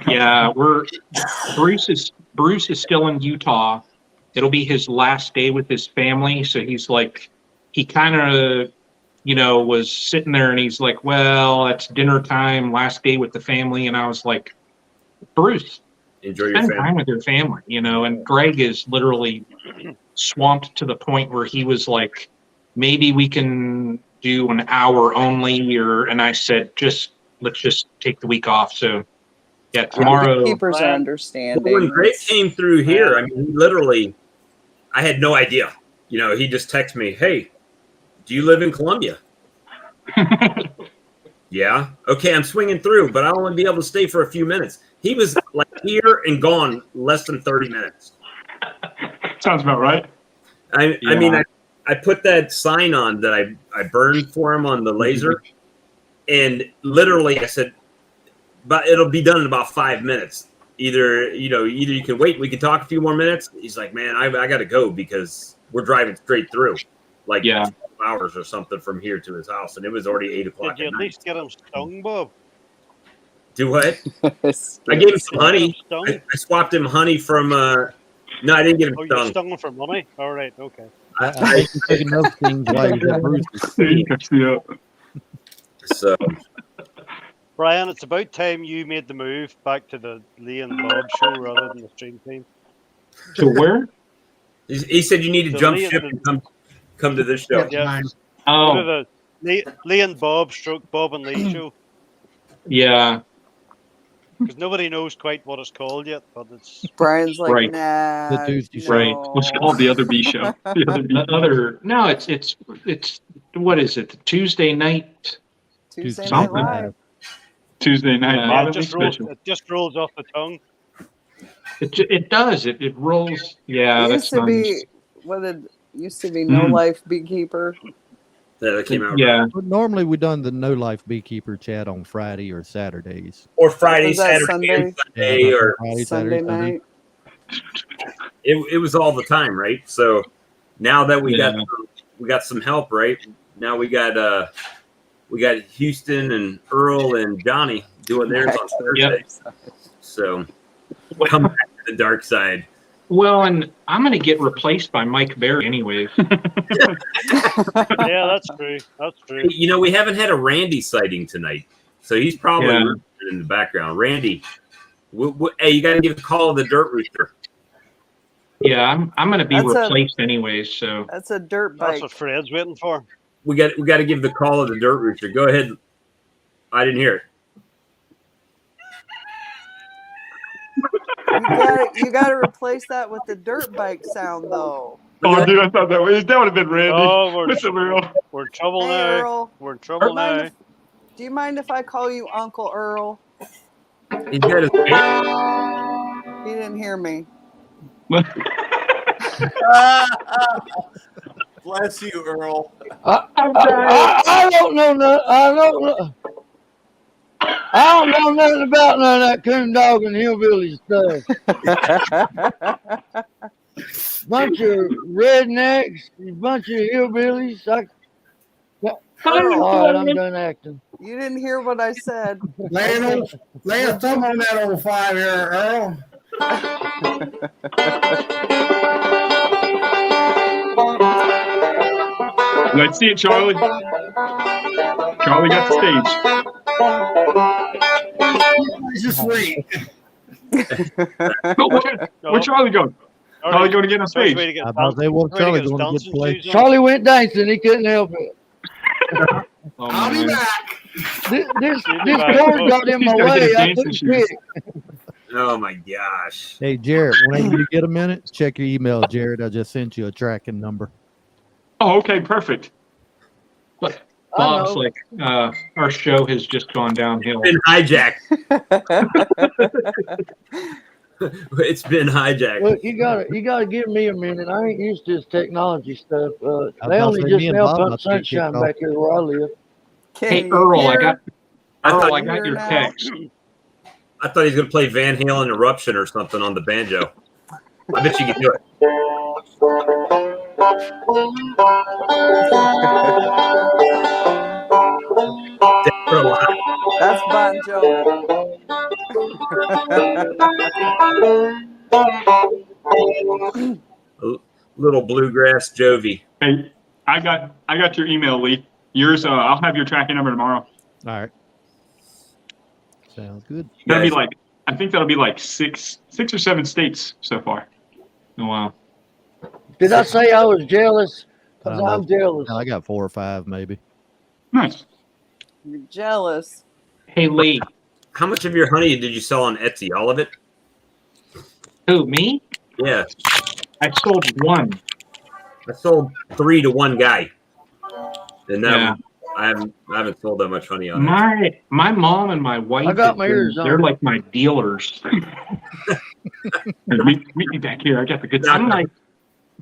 Yeah, Bruce is still in Utah. It'll be his last day with his family, so he's like, he kind of, was sitting there and he's like, well, it's dinner time, last day with the family. And I was like, Bruce, enjoy your spend family. time with your family, and Greg is literally swamped to the point where he was like, maybe we can do an hour only, and I said, let's just take the week off. So yeah, tomorrow. Keepers are understanding. When Greg came through here, I mean, literally, I had no idea. He just texted me, "Hey, do you live in Columbia?" Yeah. Okay, I'm swinging through, but I'll only be able to stay for a few minutes. He was like here and gone less than 30 minutes. Sounds about right. I mean, I put that sign on that I burned for him on the laser, and literally I said, "But it'll be done in about 5 minutes. Either you can wait, we can talk a few more minutes." He's like, "Man, I got to go because we're driving straight through, like 12 hours or something from here to his house, and it was already 8 o'clock." Did you at least get him stung, Bob? Do what? I gave him some honey. I swapped him honey from. No, I didn't get him Oh, stung. you stung him for money? All right, okay. I taking those things while he was at Bruce's. So, Brian, it's about time you made the move back to the Lee and Bob show rather than the stream team. To where? He said you need to jump ship and come to this show. Yeah. Oh. Go to the Lee and Bob / Bob and Lee show. Yeah. Because nobody knows quite what it's called yet, but it's Brian's like, Right. nah. The Tuesday show. Right. What's called the other B show? The other B. No, it's what is it? The Tuesday night. Tuesday Night something. Live. Tuesday night. Yeah, Bob it and Lee special. just rolls off the tongue. It does. It rolls. Yeah, It that's used to nice. be used to be No Life Beekeeper. That came out. Yeah. But normally we done the No Life Beekeeper chat on Friday or Saturdays. Or Friday, Was that Saturday, Sunday? and Sunday, or Friday, Sunday Saturday, Sunday. night. it was all the time, right? So now that we Yeah. got some help, right? Now we got Houston and Earl and Johnny doing theirs on Thursday. So come back to the dark side. Well, and I'm going to get replaced by Mike Berry anyways. Yeah, that's true. That's true. We haven't had a Randy sighting tonight, so he's probably Yeah. in the background. Randy, hey, you got to give a call to the Dirt Rooster. Yeah, I'm going to be That's replaced anyways. So That's a dirt That's bike. what Fred's waiting for. We got to give the call to the Dirt Rooster. Go ahead. I didn't hear it. You got to replace that with the dirt bike sound, though. Oh, dude, I thought that would have been Randy. Oh, What's up, Earl? we're in trouble Hey, now. Earl. We're in trouble Mind now. if- Do you mind if I call you Uncle Earl? He's got his He didn't hear me. Bless you, Earl. I don't know. I don't know. I don't know nothing about none of that coon dog and hillbilly stuff. Bunch of rednecks, bunch of hillbillies. Earl, All right, I'm done acting. you didn't hear what I said. Lay a thumb on that old 5 here, Earl. Let's see it, Charlie. Charlie got the stage. Just wait. Where Charlie go? Charlie going to get on stage. How about they want Charlie going to get play? Charlie went dancing. He couldn't help it. Oh, I'll be man. back. This cord got in my way. I couldn't pick. Oh my gosh. Hey, Jared, whenever you get a minute, check your email, Jared. I just sent you a tracking number. Oh, okay, perfect. But Bob's like, our show has just gone downhill. Been hijacked. It's been hijacked. Look, you gotta give me a minute. I ain't used to this technology stuff. They about only to say, just me and now Bob put about to get sunshine kicked off. back here where I live. Hey, you Earl, I hear? got hear your now? text. I thought he was going to play Van Halen Eruption or something on the banjo. I bet you can do it. Dead or alive. That's Bon Jovi. Little bluegrass Jovi. Hey, I got your email, Lee. Yours, I'll have your tracking number tomorrow. All right. Sounds good. That'll be like, I think that'll be like six or seven states so far. Oh, wow. Did I say I was jealous? I Because don't know. I'm jealous. I got 4 or 5 maybe. Nice. You're jealous. Hey, Lee. How much of your honey did you sell on Etsy? All of it? Who, me? Yeah. I sold one. I sold 3 to one guy. And then Yeah. I haven't sold that much honey on it. My mom and my wife, I got my ears on. they're like my dealers. meet me back here. I got the good stuff. I'm like,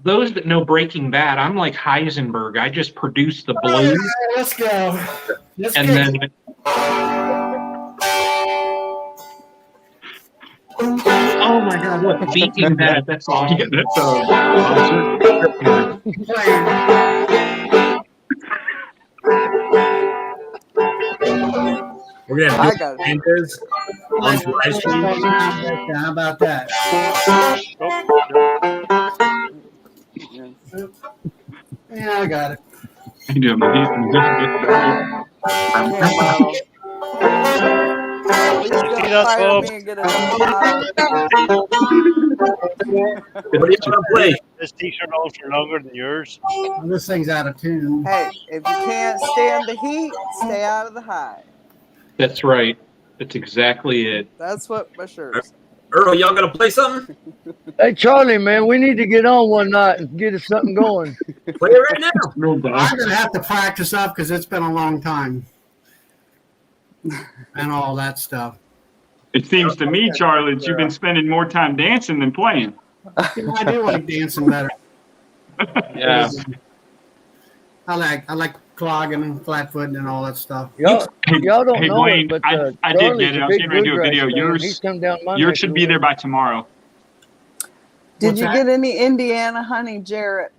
those that know Breaking Bad, I'm like Heisenberg. I just produce the All right, blues. let's go. Let's And go. then, oh my God, look, Breaking Bad. That's awesome. Yeah, that's We're going to I have got it. banjos on the live stream. How about that? Yeah, I got it. I do my He's gonna See that, fire Bob? me and get another bottle. What do you want to play? This t-shirt on for longer than yours. Well, this thing's out of tune. Hey, if you can't stand the heat, stay out of the high. That's right. That's exactly it. That's what my shirt says. Earl, y'all going to play something? Hey, Charlie, man, we need to get on one night and get us something going. Play it right now. I'm gonna have to practice up because it's been a long time, and all that stuff. It seems to me, Charlie, that you've been spending more time dancing than playing. I do like dancing better. Yeah. I like clogging and flat-footing and all that stuff. Y'all don't Hey, know Blaine, it, but I did Charlie's get it. a I was big getting ready to do a bluegrass video. fan. Yours- He's come down my Yours neck should of be the there woods. by tomorrow. Did What's you that? get any Indiana honey, Jarrett?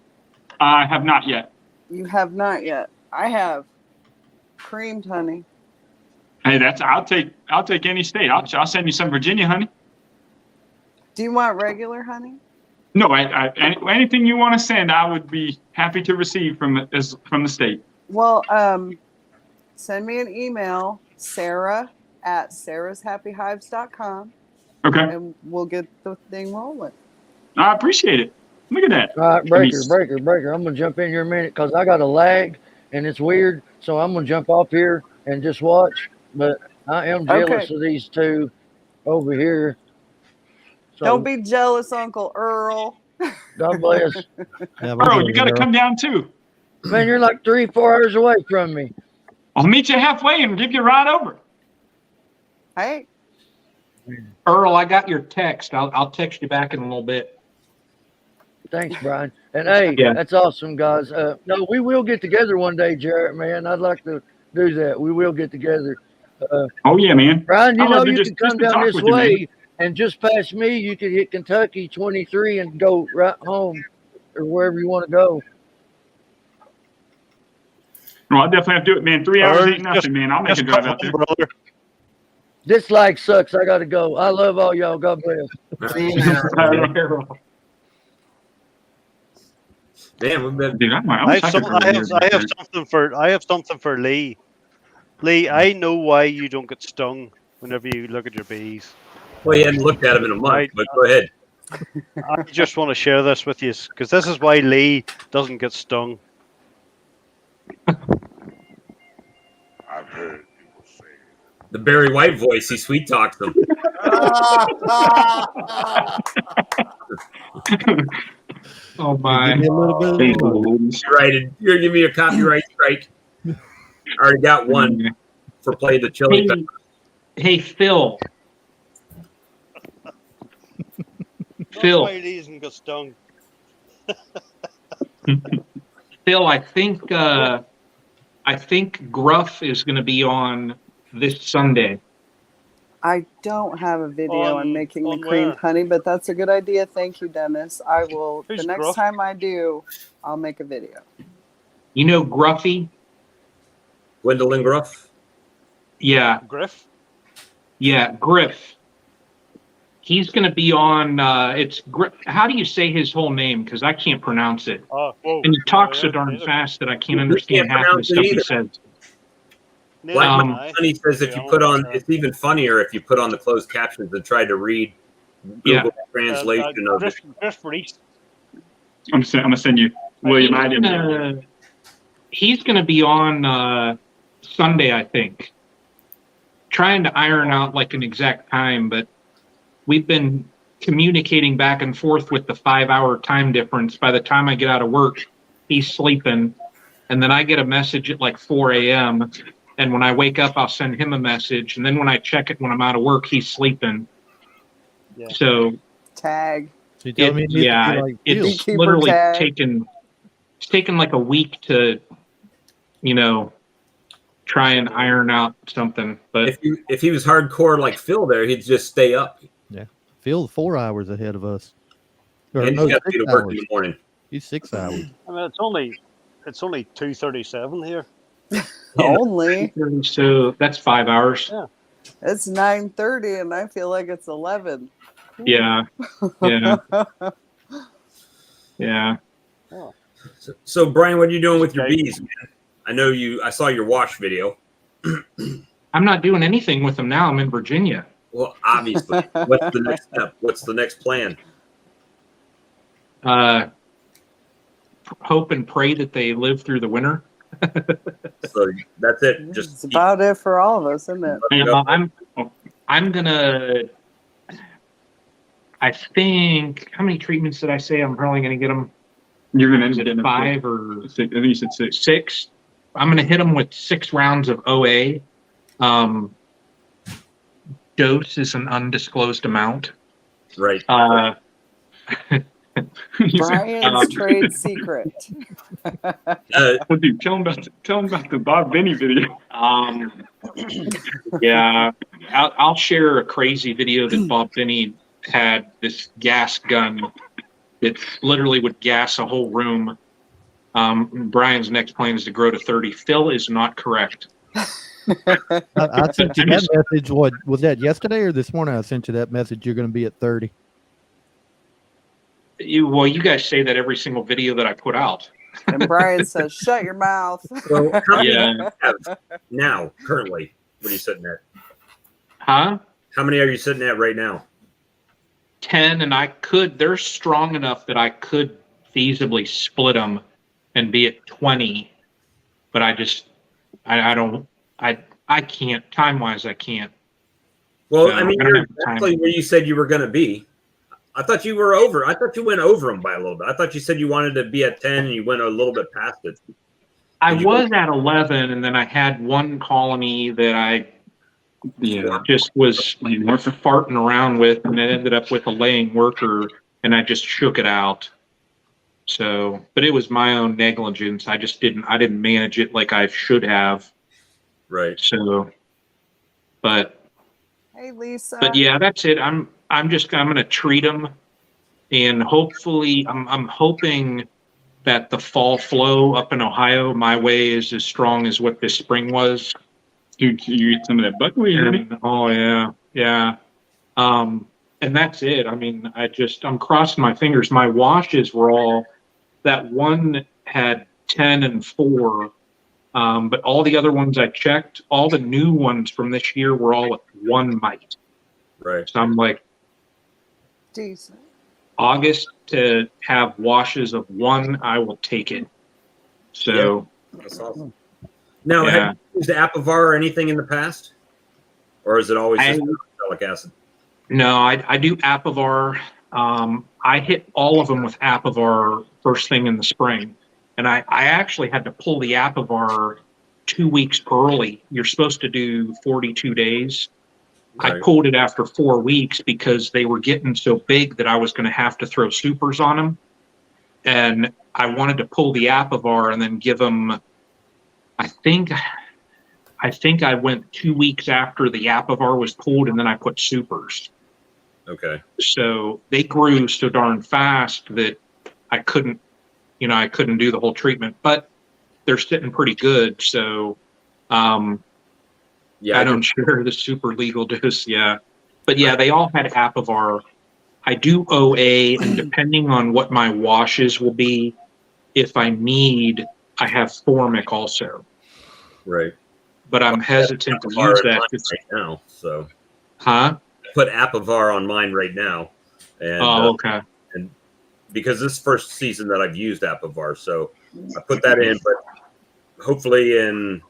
I have not yet. You have not yet. I have creamed honey. Hey, I'll take any state. I'll send you some Virginia honey. Do you want regular honey? No, anything you want to send, I would be happy to receive from the state. Well, send me an email, sarah@sarahshappyhives.com, Okay, and we'll get the thing rolling. I appreciate it. Look at that. All right, breaker. I'm going to jump in here a minute because I got a lag and it's weird. So I'm going to jump off here and just watch. But I am jealous Okay. of these two over here. So Don't be jealous, Uncle Earl. God bless. Yeah, we'll Earl, do you it, got to Earl. come down too. Man, you're like 3-4 hours away from me. I'll meet you halfway and give you a ride over. Hey, Earl, I got your text. I'll text you back in a little bit. Thanks, Brian. And hey, Yeah. that's awesome, guys. No, we will get together one day, Jarrett, man. I'd like to do that. We will get together. Oh yeah, man. Brian, you I know love to you can come to down talk this with you, man. way and just past me, you could hit Kentucky 23 and go right home or wherever you want to go. Well, I'll definitely have to do it, man. 3 hours Or ain't nothing, man. I'll make a just drive come out there. home, brother. This lag sucks. I got to go. I love all y'all. God bless. See you later. Man, we've been. Dude, I I wish have, I could some, really I hear have, that. I have something for Lee. Lee, I know why you don't get stung whenever you look at your bees. Well, you hadn't looked at him in a month, Right. but go ahead. I just want to share this with you because this is why Lee doesn't get stung. I've heard people say The Barry White voice, he sweet talks them. Oh my! Give me a little bit of Thank the you, love. ladies. Copyrighted. You're gonna give me a copyright strike. I already got one for playing the chili Hey, pepper. hey, Phil. That's Phil. why Lee doesn't get stung. Phil, I think Gruff is going to be on this Sunday. I don't have a video on making the on creamed where? honey, but that's a good idea. Thank you, Dennis. I will. Who's The next Gruff? time I do, I'll make a video. You know Gruffy? Gwendolyn Gruff. Yeah, Griff? yeah, Griff. He's going to be on. How do you say his whole name? Because I can't pronounce it. Whoa. And he talks so yeah, darn neither- fast that I can't You understand can't half of the pronounce stuff it he either. says. neither Black can Um, I, Money says to if be you honest. put on, it's even funnier if you put on the closed captions and try to read Google translation of it. Griff Reese. I'm gonna send you William. I didn't. He's going to be on Sunday, I think. Trying to iron out like an exact time, but we've been communicating back and forth with the 5-hour time difference. By the time I get out of work, he's sleeping, and then I get a message at like 4 a.m. And when I wake up, I'll send him a message, and then when I check it when I'm out of work, he's sleeping. Yeah. So Tag. So you tell me it needs to be like Phil. it's Beekeeper literally tag. taken like a week to, try and iron out something. But If he was hardcore like Phil there, he'd just stay up. Yeah. Phil 4 hours ahead of us. Or And no, he's got to 6 be to work in hours. the morning. He's 6 hours. I mean, it's only 2:37 here. Only. so that's 5 hours. Yeah. It's 9:30, and I feel like it's 11. Yeah. Yeah. Yeah. So Brian, what are you doing with your Okay. bees, man? I saw your wash video. I'm not doing anything with them now. I'm in Virginia. Well, obviously. What's the next step? What's the next plan? Hope and pray that they live through the winter. So that's it. Just It's about it for all of us, isn't it? I'm gonna. I think, how many treatments did I say I'm probably gonna get them? You're gonna Is end it up 5 or six. I think you said 6. 6? I'm gonna hit them with 6 rounds of OA. Dose is an undisclosed amount. right. Brian's trade secret. Well, dude, tell him about the Bob Benny video. Yeah, I'll share a crazy video that Bob Finney had, this gas gun that literally would gas a whole room. Brian's next plan is to grow to 30. Phil is not correct. I sent you that message. What was that, yesterday or this morning? I sent you that message. You're going to be at 30. Well, you guys say that every single video that I put out. And Brian says, "Shut your mouth." So how many Yeah. do you have now, currently? What are you sitting at? Huh? How many are you sitting at right now? 10, and they're strong enough that I could feasibly split them and be at 20, but I can't, time-wise, I can't. Well, No, I mean, I don't you're have the time. exactly where you said you were going to be. I thought you were over. I thought you went over them by a little bit. I thought you said you wanted to be at 10 and you went a little bit past it. I was at 11, and then I had one colony that I just was farting around with, and it ended up with a laying worker, and I just shook it out. So, but it was my own negligence. I didn't manage it like I should have. Right. So, But Hey, Lisa. yeah, that's it. I'm gonna treat them, and hopefully, I'm hoping that the fall flow up in Ohio my way is as strong as what this spring was. You get some of that buckwheat, honey? Oh yeah. And that's it. I mean, I'm crossing my fingers. My washes were all, that one had 10 and 4. But all the other ones I checked, all the new ones from this year were all with 1 mite. Right. So I'm like, Decent. August to have washes of 1, I will take it. So That's awesome. Now, yeah. have you used Apivar or anything in the past? Or is it always just salicylic acid? No, I do Apivar. I hit all of them with Apivar first thing in the spring. And I actually had to pull the Apivar 2 weeks early. You're supposed to do 42 days. Right. I pulled it after 4 weeks because they were getting so big that I was going to have to throw supers on them. And I wanted to pull the Apivar and then give them, I think I went 2 weeks after the Apivar was pulled, and then I put supers. Okay. So they grew so darn fast that I couldn't do the whole treatment, but they're sitting pretty good. So, yeah, I don't share the super legal dose. Yeah. But yeah, they all had Apivar. I do OA, and depending on what my washes will be, if I need, I have Formic also. Right. But I'm hesitant to use that right now. So, huh? Put Apivar on mine right now, and okay. And because this first season that I've used Apivar, so I put that in. But hopefully, in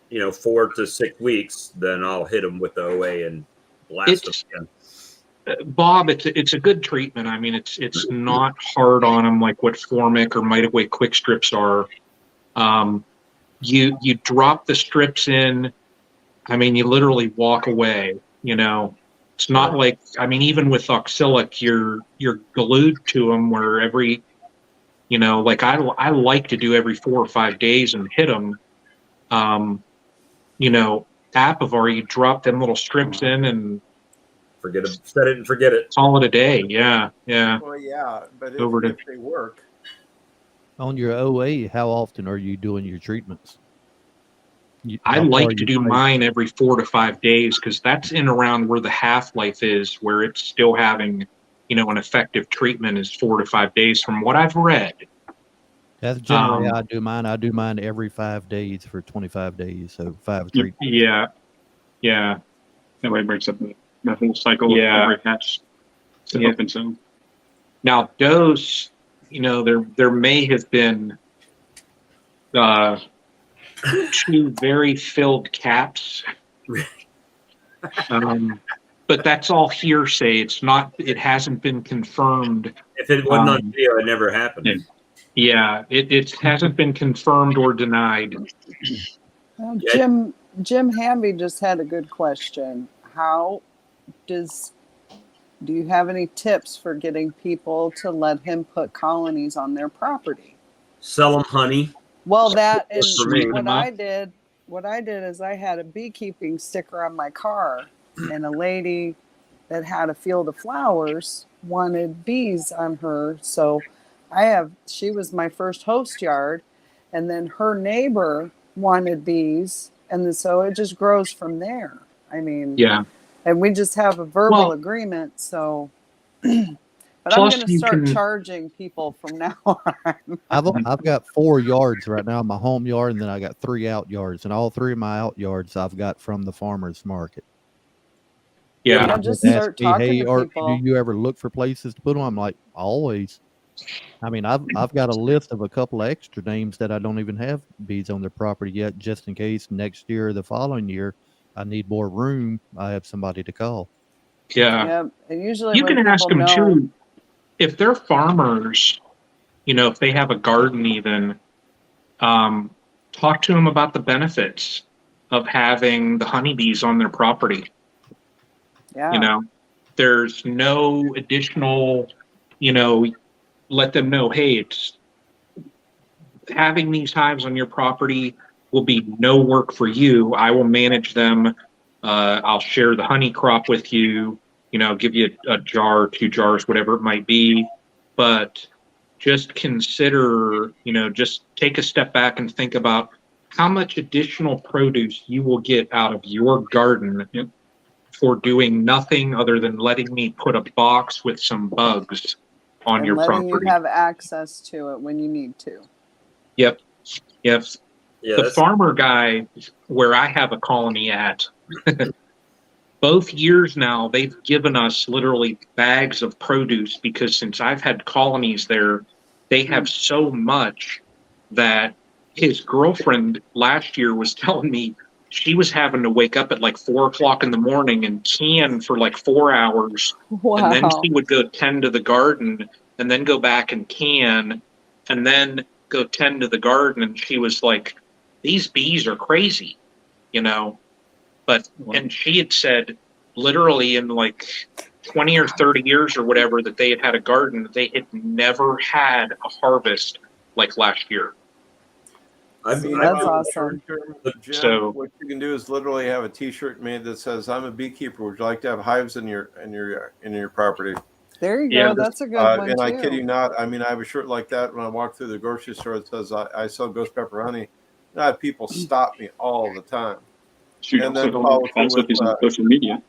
4 to 6 weeks, then I'll hit them with the OA and blast them again. Bob, it's a good treatment. I mean, it's not hard on them like what Formic or Mitaway quick strips are. You drop the strips in. I mean, you literally walk away. It's not like, I mean, even with oxalic, you're glued to them. Where every, like I like to do every 4 or 5 days and hit them. Apivar, you drop them little strips in and set it and forget it. Call it a day. Yeah. Well, yeah, but if they work. On your OA, how often are you doing your treatments? I like to do mine every 4 to 5 days because that's in around where the half-life is, where it's still having, an effective treatment is 4 to 5 days from what I've read. That's generally how I do mine. I do mine every 5 days for 25 days, so 5 treatments. Yeah. That way it breaks up the whole cycle of every hatch to open zone. Now, dose, there may have been 2 very filled caps. But that's all hearsay. It hasn't been confirmed. If it wasn't on video, it never happened. Yeah, it hasn't been confirmed or denied. Well, Jim Hamby just had a good question. Do you have any tips for getting people to let him put colonies on their property? Sell them honey. Well, that and for me. what I did is I had a beekeeping sticker on my car, and a lady that had a field of flowers wanted bees on her. So she was my first host yard, and then her neighbor wanted bees, and so it just grows from there. I mean, yeah. And we just have a verbal agreement, so. But I'm going to start charging people from now on. I've got 4 yards right now, my home yard, and then I got 3 out yards, and all 3 of my out yards I've got from the farmer's market. Yeah, just start talking to people. Do you ever look for places to put them? I'm like, always. I mean, I've got a list of a couple of extra names that I don't even have bees on their property yet, just in case next year or the following year I need more room. I have somebody to call. Yeah. And usually you can ask them too. If they're farmers, if they have a garden even, talk to them about the benefits of having the honeybees on their property. Yeah. There's no additional, let them know, hey, it's having these hives on your property will be no work for you. I will manage them. I'll share the honey crop with you, give you a jar, 2 jars, whatever it might be. But just consider, just take a step back and think about how much additional produce you will get out of your garden for doing nothing other than letting me put a box with some bugs on And your letting property. you have access to it when you need to. Yep. Yeah, The farmer guy where I have a colony at, both years now, they've given us literally bags of produce because since I've had colonies there, they have so much that his girlfriend last year was telling me she was having to wake up at like 4 o'clock in the morning and can for like 4 hours. Wow. And then she would go tend to the garden and then go back and can and then go tend to the garden. And she was like, these bees are crazy, But, and she had said literally in like 20 or 30 years or whatever that they had a garden, they had never had a harvest like last year. That's awesome. Jim, So- what you can do is literally have a T-shirt made that says, "I'm a beekeeper. Would you like to have hives in your property?" There you Yeah. go. That's a good one And too. I kid you not. I mean, I have a shirt like that when I walk through the grocery store. It says, "I sell ghost pepper honey." And I have people stop me all the time. Shoot, And then also, follow through also with, he's on social media.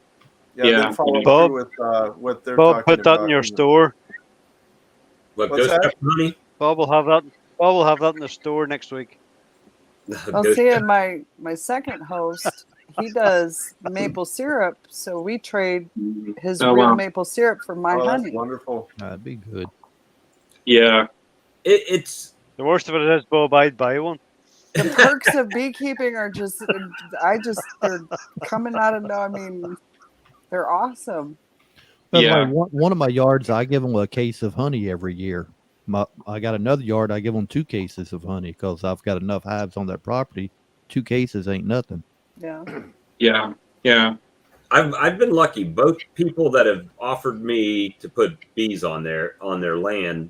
then follow Bob- through with what they're Bob, talking put that about. in your store. What, What's ghost that? pepper honey? Bob will have that. Bob will have that in the store next week. I'll Ghost see. My second host, he does maple syrup, so we trade his Oh, real wow. maple syrup for my Oh, that's honey. wonderful. That'd be good. Yeah. It's The worst of it is, Bob, I'd buy one. The perks of beekeeping are just, they're coming out of no. I mean, they're awesome. By the way, Yeah. one of my yards, I give them a case of honey every year. I got another yard, I give them 2 cases of honey because I've got enough hives on that property. 2 cases ain't nothing. Yeah. Yeah. Yeah. I've been lucky. Both people that have offered me to put bees on their land,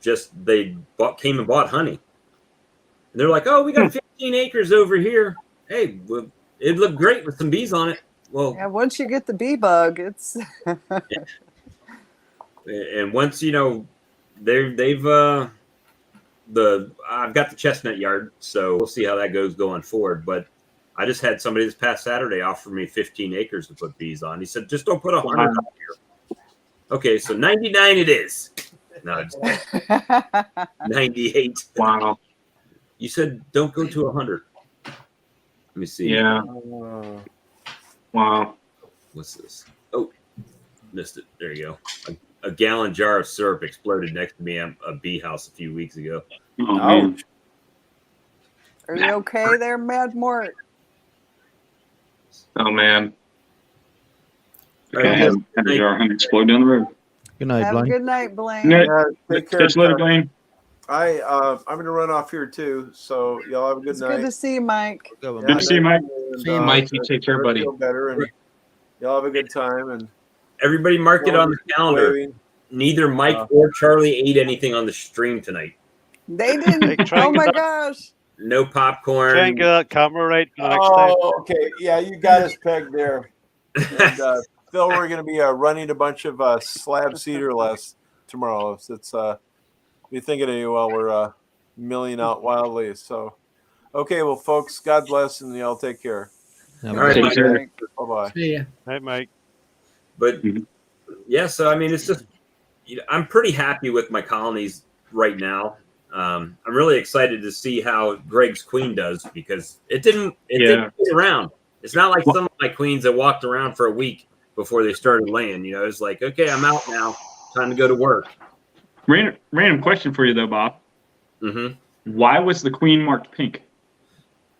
came and bought honey. And they're like, "Oh, we got 15 acres over here. Hey, well, it looked great with some bees on it." Well, Yeah. Once you get the bee bug, it's and once they've I've got the chestnut yard, so we'll see how that goes going forward. But I just had somebody this past Saturday offer me 15 acres to put bees on. He said, "Just don't put 100 on here." Okay, so 99 it is. No, just 98. Wow. You said don't go to 100. Let me see. Yeah. Wow. What's this? Oh, missed it. There you go. A gallon jar of syrup exploded next to me at a bee house a few weeks ago. Oh, man. Are you okay there, Mad Mort? Oh man. I had a jar of honey explode down the road. Good night, Have a Blaine. good night, Blaine. Yeah. Take care. Catch you later, Blaine. I'm going to run off here too. So y'all have a good It's night. good to see you, Mike. Good to see you, Mike. See you, Mike. You take care, buddy. Feel better, and y'all have a good time. And Everybody mark it on the calendar. waving. Neither Mike or Charlie ate anything on the stream tonight. They didn't. Hey, try Oh and my get gosh. No popcorn. Try and get that camera right for the next time. Oh, okay. Yeah, you got us pegged there. And Phil, we're going to be running a bunch of slab cedar less tomorrow. So it's be thinking of you while we're milling out wildly. So, okay, well, folks, God bless, and y'all take care. Have a All right, good Mike. night. Bye bye. See ya. Right, Mike. But yeah, so I mean, it's just I'm pretty happy with my colonies right now. I'm really excited to see how Greg's queen does because it didn't get around. It's not like some of my queens that walked around for a week before they started laying. It's like, okay, I'm out now. Time to go to work. Random question for you though, Bob. Mm-hmm. Why was the queen marked pink?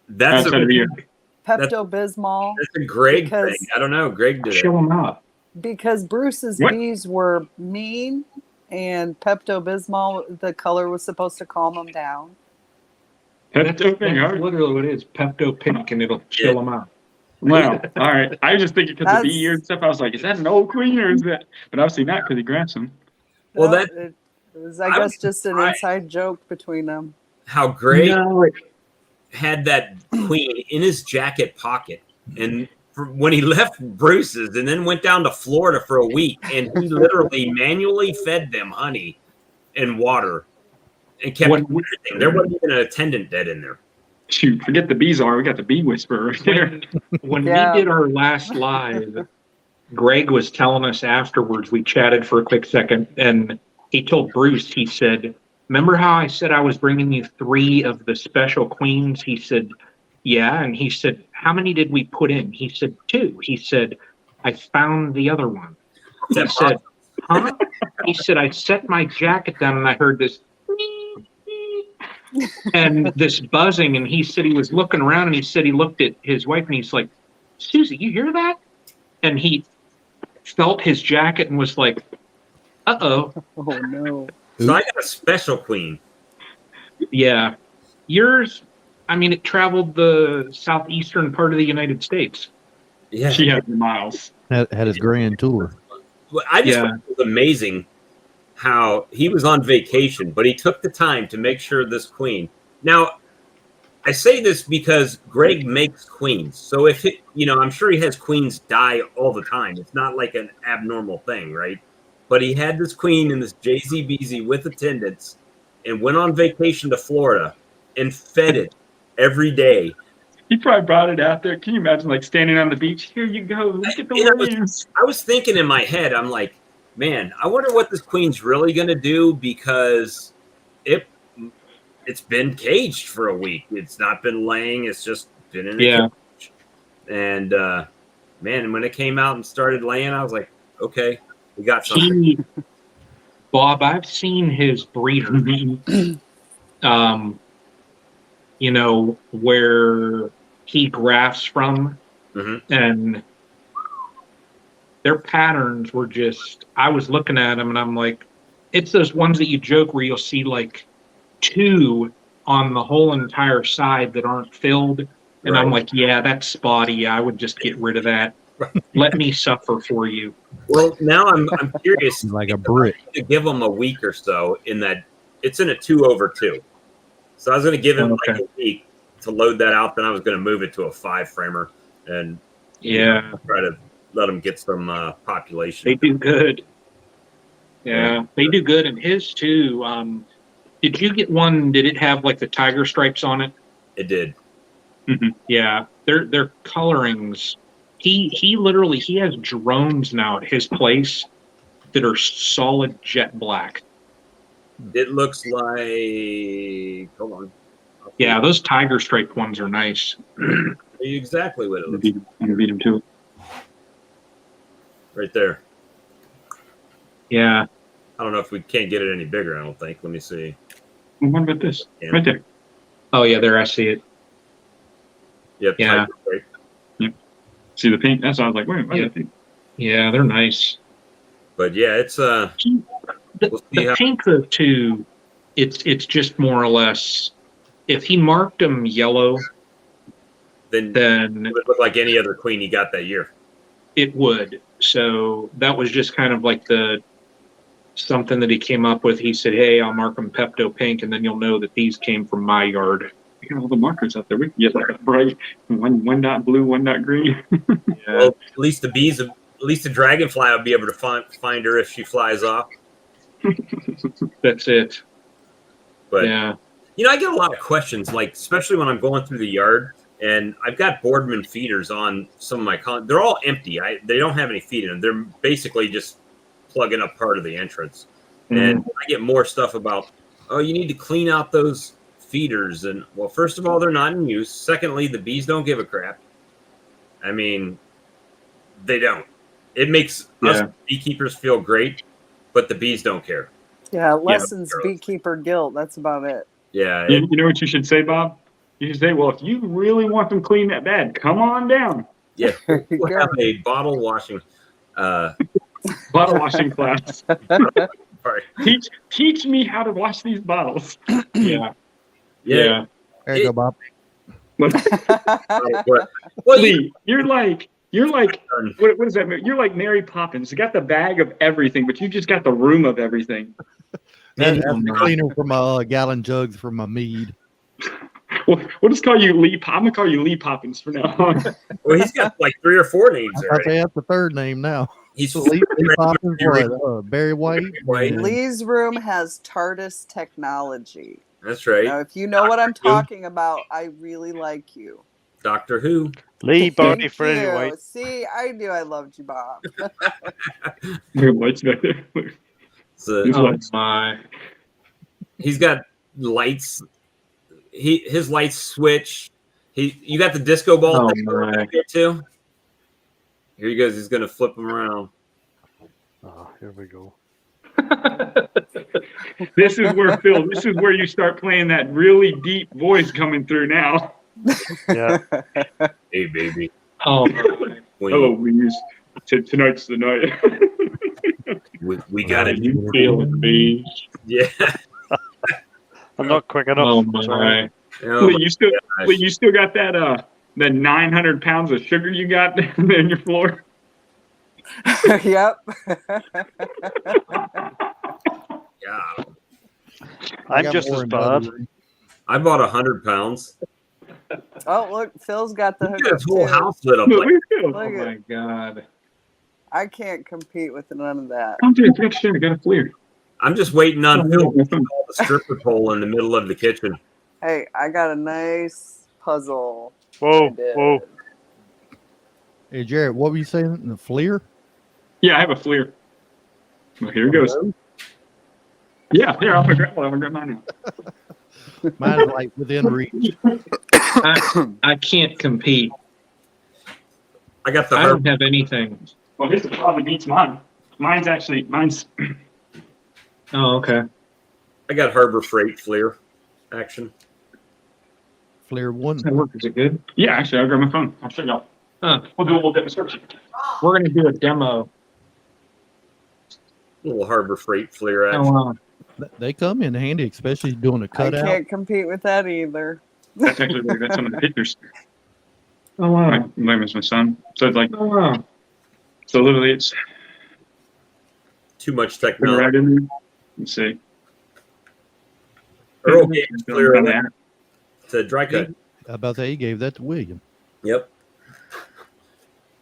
That's Outside of the year. Pepto-Bismol. That's a Greg Because- thing. I don't know. Greg did it. Show them out. Because Bruce's What? bees were mean, and Pepto-Bismol, the color was supposed to calm them down. That's literally what it is. Pepto Pink, and it'll chill them out. Wow. All right. I was just thinking because of the That's- year and stuff. I was like, is that an old queen or is that? But obviously not because he grants them. Well, No, that it was, I I guess, was just an surprised. inside joke between them. how Greg No, had that queen in his jacket pocket, and when he left Bruce's and then went down to Florida for a week, and he literally manually fed them honey and water and kept everything. There wasn't even an attendant dead in there. Shoot, forget the bees are. We got the bee whisperer right there. When Yeah. we did our last live, Greg was telling us afterwards, we chatted for a quick second, and he told Bruce, he said, remember how I said I was bringing you 3 of the special queens? He said, yeah. And he said, how many did we put in? He said, 2. He said, I found the other one. He said, huh? He said, I set my jacket down and I heard this and this buzzing, and he said he was looking around, and he said he looked at his wife and he's like, Susie, you hear that? And he felt his jacket and was like, uh-oh. Oh, no. So I got a special queen. Yeah. Yours, I mean, it traveled the southeastern part of the United States. Yeah. She had the miles. Had his grand tour. Well, I just thought it was amazing how he was on vacation, but he took the time to make sure this queen. Now, I say this because Greg makes queens. So if it, I'm sure he has queens die all the time. It's not like an abnormal thing, right? But he had this queen in this JZBZ with attendants and went on vacation to Florida and fed it every day. He probably brought it out there. Can you imagine, like, standing on the beach? Here you go. Look at the waves. I was thinking in my head, I'm like, man, I wonder what this queen's really going to do, because it's been caged for a week. It's not been laying. It's just been in a cage. And, man, when it came out and started laying, I was like, okay, we got something. Bob, I've seen his breeder, where he grafts from, and their patterns were just, I was looking at them and I'm like, it's those ones that you joke where you'll see like 2 on the whole entire side that aren't filled. And I'm like, yeah, that's spotty. I would just get rid of that. Let me suffer for you. Well, now I'm curious. Like a brick. To give him a week or so in that it's in a 2/2. So I was going to give him like a week to load that out. Then I was going to move it to a 5 framer and try to let him get some population. They do good. Yeah, they do good. And his too. Did you get one? Did it have like the tiger stripes on it? It did. Yeah, their colorings. He literally has drones now at his place that are solid jet black. It looks like. Hold on. Yeah, those tiger striped ones are nice. Exactly what it looks like. I'm gonna beat him too. Right there. Yeah. I don't know if we can't get it any bigger. I don't think. Let me see. What about this? Right there. Oh yeah, there I see it. Yep. Yeah. Yep. See the pink? That's why I was like, wait, what's that pink? Yeah, they're nice. But yeah, it's the pink though too. It's just more or less. If he marked them yellow, then it would look like any other queen he got that year. It would. So that was just kind of like something that he came up with. He said, "Hey, I'll mark them Pepto pink, and then you'll know that these came from my yard." We got all the markers out there. We can get like a bright one dot blue, 1 dot green. Well, at least the dragonfly will be able to find her if she flies off. That's it. But yeah, I get a lot of questions, like especially when I'm going through the yard, and I've got Boardman feeders on some of my they're all empty. They don't have any feed in them. They're basically just plugging up part of the entrance. And I get more stuff about, oh, you need to clean out those feeders. And well, first of all, they're not in use. Secondly, the bees don't give a crap. I mean, they don't. It makes us beekeepers feel great, but the bees don't care. Yeah, lessens beekeeper guilt. That's about it. Yeah. You know what you should say, Bob? You should say, well, if you really want them clean that bad, come on down. Yeah, we'll have a bottle washing class. Teach me how to wash these bottles. Yeah. There you go, Bob. Lee, you're like what does that mean? You're like Mary Poppins. You got the bag of everything, but you just got the room of everything. That's the cleaner from gallon jugs from a mead. Well, We'll just call you Lee Pop. I'm gonna call you Lee Poppins for now on. Well, he's got like 3 or 4 names I already. say that's the third name now. He's Lee Poppins, Barry White. White. and- Lee's room has TARDIS technology. That's right. Now, if you know what I'm Doctor Who. talking about, I really like you. Doctor Who. Lee Barney Thank Freddie you. White. See, I knew I loved you, Bob. Your lights back there. So, These Oh lights. my. he's got lights. His lights switch. You got the disco ball Oh thing my. back there too. Here he goes. He's gonna flip them around. Oh, here we go. This is where Phil. This is where you start playing that really deep voice coming through now. Yeah. Hey, baby. Oh my. Hello, Louise. Tonight's the night. We got it. You feeling me? Yeah. I'm not quick enough. Oh Sorry. my. Oh, Lee, you gosh. still got that the 900 pounds of sugar you got there in your floor? Yep. Yeah. I I'm got just more as in the other bad. room. I bought 100 pounds. Oh, look, Phil's got the Look hookup at this whole too. house lit up. Look Like, at Phil. Look Oh at, my god. I can't compete with none of that. Oh, dude, I got a flare. I'm just waiting on Oh, Phil yeah, to install the stripper pole in the middle of the kitchen. Hey, I got a nice puzzle. Whoa, I did. whoa. Hey, Jared, what were you saying? The FLIR? Yeah, I have a flare. Well, here it goes. Yeah, here, I'm gonna grab mine now. Mine's like within reach. I can't compete. I got the I Harbor. don't have anything. Well, this probably beats mine. Mine's. Oh, okay. I got Harbor Freight FLIR action. FLIR 1. That work. Is it good? Yeah, actually, I'll grab my phone. I'll show y'all. Huh. We'll do a little demonstration. We're gonna do a demo. Little Harbor Freight FLIR action. Oh, wow. They come in handy, especially doing a I cutout. can't compete with that either. That's actually where I got some of the pictures. Oh wow. My was my son. So it's like, Oh wow. so literally, it's Too much put it technology. right in there. Let's see. Earl gave FLIR On away that. to dry cut. About that, he gave that to William. Yep.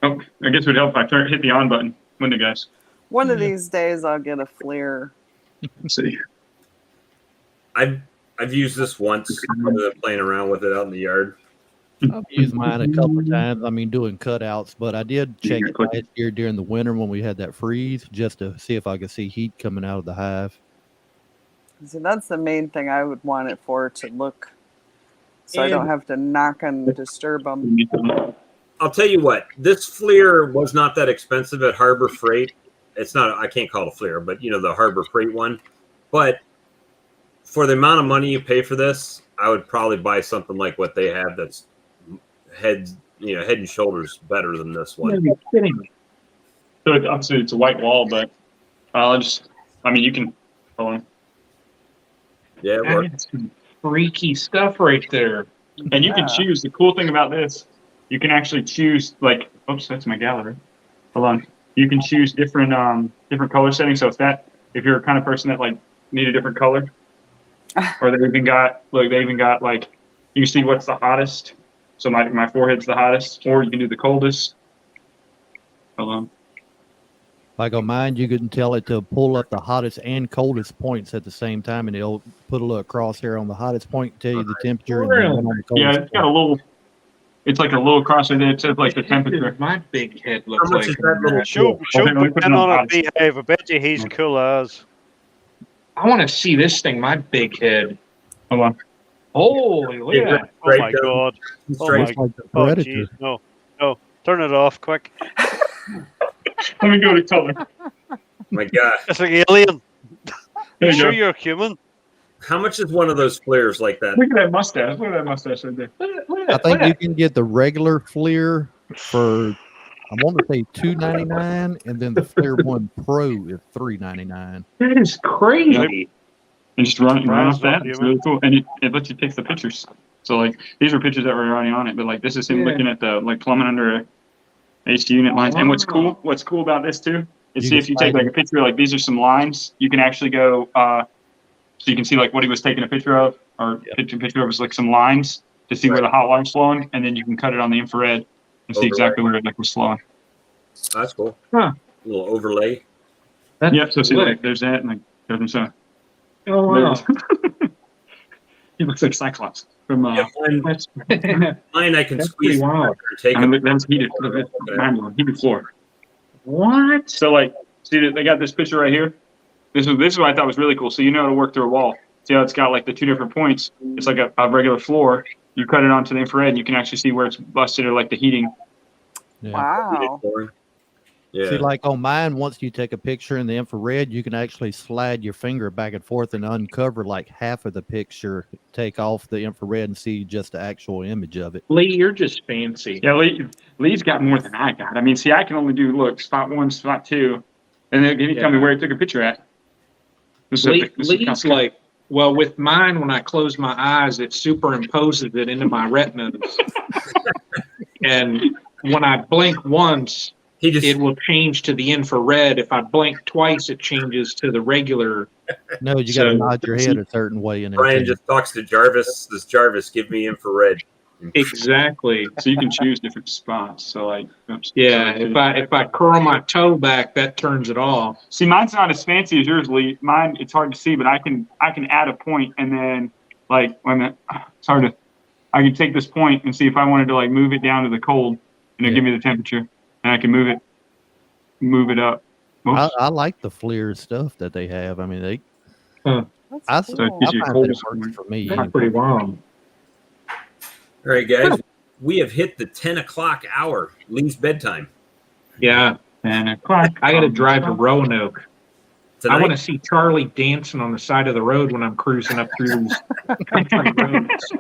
Oh, I guess it would help if I hit the on button, wouldn't it, guys? One of these days, I'll get a FLIR. Let's see. I've used this once, playing around with it out in the yard. I've used mine a couple of times. I mean, doing cutouts, but I did check it last year during the winter when we had that freeze, just to see if I could see heat coming out of the hive. So that's the main thing I would want it for, to look, so I don't have to knock and disturb them. I'll tell you what, this FLIR was not that expensive at Harbor Freight. It's not, I can't call it a FLIR, but you know, the Harbor Freight one. But for the amount of money you pay for this, I would probably buy something like what they have that's head and shoulders better than this one. You're kidding me. So obviously it's a white wall, but you can, hold on. Yeah, it works. That's some freaky stuff right there. And you can choose, the cool thing about this, you can actually choose, like, oops, that's my gallery. Hold on. You can choose different color settings. So if you're a kind of person that like need a different color, or they even got like, you can see what's the hottest. So my forehead's the hottest, or you can do the coldest. Hold on. Like on mine, you can tell it to pull up the hottest and coldest points at the same time, and it'll put a little crosshair on the hottest point, tell you the temperature, and then one on the coldest Yeah, it's got a little. It's like a little crosshair there. It says like the temperature. My big head looks How much like. is that little Show Okay, let me put it Ben on on a hottest. beehive. I bet you he's cool as. I want to see this thing. My big head. Hold on. Holy, look at that. Oh my god. Oh my It's like the Oh Predator. jeez. No. Turn it off quick. Let me go to color. My God. It's like alien. There You you sure go. you're human? How much is one of those FLIRs like that? Look at that mustache. Look at that mustache right there. I think you can get the regular FLIR for, I want to say $299, and then the FLIR 1 Pro is $399. That is crazy. And just run Brian's off that. not It's human. really cool. And it lets you take the pictures. So like these are pictures that were already on it, but like this is him Yeah. looking at the like plumbing under a HT unit lines. And what's cool about this too is You see can if you take slide like a picture, like these are some lines, you can actually go so you can see like what he was taking a picture of, or picture of is like some lines. to see where the hot water's flowing, and then you can cut it on the infrared and see Overlay. exactly where it was flowing. That's cool. Huh. A little overlay. Yep. So see, like, there's that, and like there's some. Oh wow. He looks like Cyclops from. Yeah, mine I can That's squeeze pretty wild. and take I mean, them. that's heated. Heated floor. What? So like, see, they got this picture right here. This is what I thought was really cool. So you know how to work through a wall. See how it's got like the two different points. It's like a regular floor. You cut it onto the infrared, and you can actually see where it's busted or like the heating. Yeah. Wow. Yeah. See, like on mine, once you take a picture in the infrared, you can actually slide your finger back and forth and uncover like half of the picture, take off the infrared and see just the actual image of it. Lee, you're just fancy. Yeah, Lee's got more than I got. I mean, see, I can only do spot 1, spot 2, and then you tell me where he took a picture at. Lee's like, well, with mine, when I close my eyes, it superimposes it into my retinas. And when I blink once, it will change to the infrared. If I blink twice, it changes to the regular. No, you got to nod your head a certain way. And Brian just talks to Jarvis. This Jarvis, give me infrared. Exactly. So you can choose different spots. So like, yeah, if I curl my toe back, that turns it off. See, mine's not as fancy as yours, Lee. Mine, it's hard to see, but I can add a point, and then like it's hard to. I can take this point and see if I wanted to like move it down to the cold, and it'll give me the temperature, and I can move it up. I like the FLIR stuff that they have. I mean, they. I So it find gives you that cold it works for me. That's pretty wild. All right, guys, we have hit the 10 o'clock hour. Lee's bedtime. Yeah. 10 o'clock. I got to drive to Roanoke. Tonight? I want to see Charlie dancing on the side of the road when I'm cruising up through these country roads.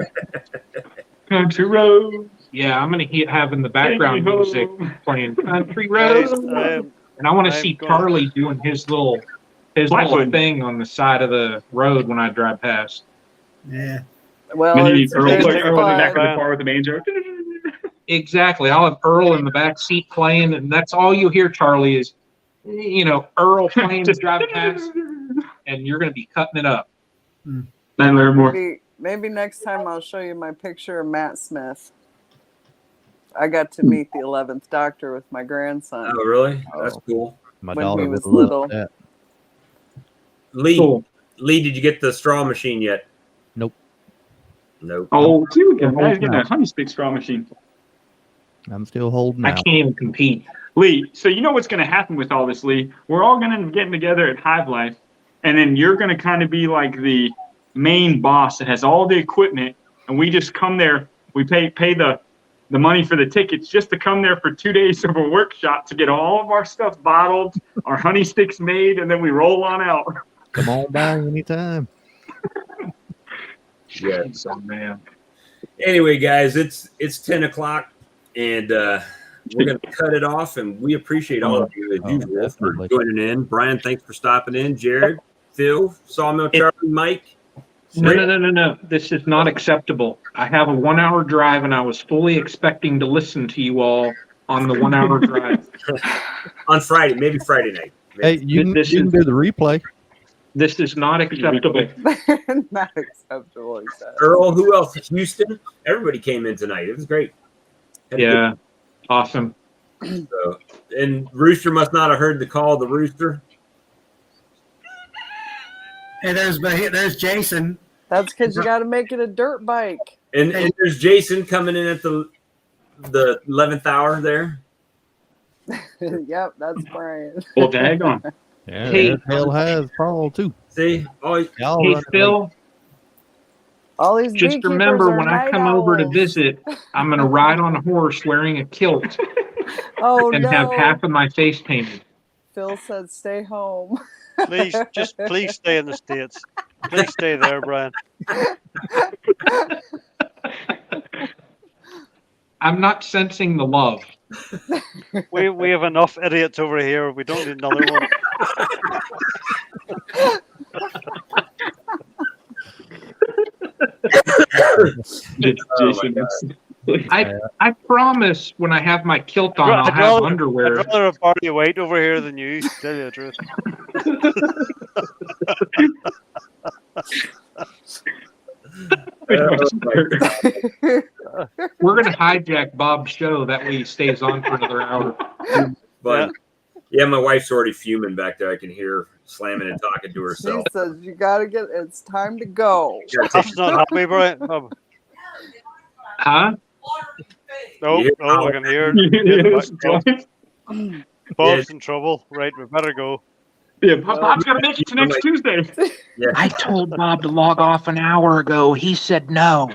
Country road. Yeah, I'm going to have in the background music playing country roads. And I want to see Charlie doing his little thing on the side of the road when I drive past. Yeah. Well, Earl back of the car with the banjo. Exactly. I'll have Earl in the back seat playing, and that's all you hear, Charlie, is, Earl playing to drive past, and you're going to be cutting it up. Maybe next time I'll show you my picture of Matt Smith. I got to meet the 11th Doctor with my grandson. Oh, really? That's cool. My when daughter he was would love little. that. Lee, did you get the straw machine yet? Nope. Oh, dude, guys getting a honey stick straw machine. I'm still holding I out. can't even compete. Lee, so you know what's going to happen with all this, Lee? We're all going to be getting together at Hive Life, and then you're going to kind of be like the main boss that has all the equipment, and we just come there. We pay the money for the tickets just to come there for 2 days of a workshop to get all of our stuff bottled, our honey sticks made, and then we roll on out. Come on by anytime. Yes. Oh, man. Anyway, guys, it's 10 o'clock, and we're going to cut it off, and we appreciate all of you, as usual, for joining in. Brian, thanks for stopping in. Jared, Phil, Sawmill Charlie, Mike. No. This is not acceptable. I have a 1 hour drive, and I was fully expecting to listen to you all on the 1 hour drive. On Friday, maybe Friday night. Hey, you can do the replay. This is not acceptable. Not acceptable, he said. Earl, who else? Houston. Everybody came in tonight. It was great. Yeah, awesome. So, and Rooster must not have heard the call of the rooster. Hey, there's Jason. That's because you got to make it a dirt bike. And there's Jason coming in at the 11th hour there. Yep, that's Brian. Well, daggone. Yeah, Hey, Hell has Paul too. See, Hey, Phil, all these just remember when I come over to visit, I'm going to ride on a horse wearing a kilt and have half of my face painted. Phil said, "Stay home." Please stay in the States. Please stay there, Brian. I'm not sensing the love. We have enough idiots over here. We don't need another one. I promise when I have my kilt on, I'll have underwear. I'd rather have Barney White over here than you, to tell you the truth. hijack Bob's show. That way he stays on for another hour. But yeah, my wife's already fuming back there. I can hear her slamming and talking to She herself. says you gotta get. It's time to go. Stuff's not happy, Brian. Huh? No, Yeah. no, I can hear Yes, it. Bob's in trouble. Right, we better go. Yeah, Bob's got to make it to next Tuesday. Yeah. I told Bob to log off an hour ago. He said no.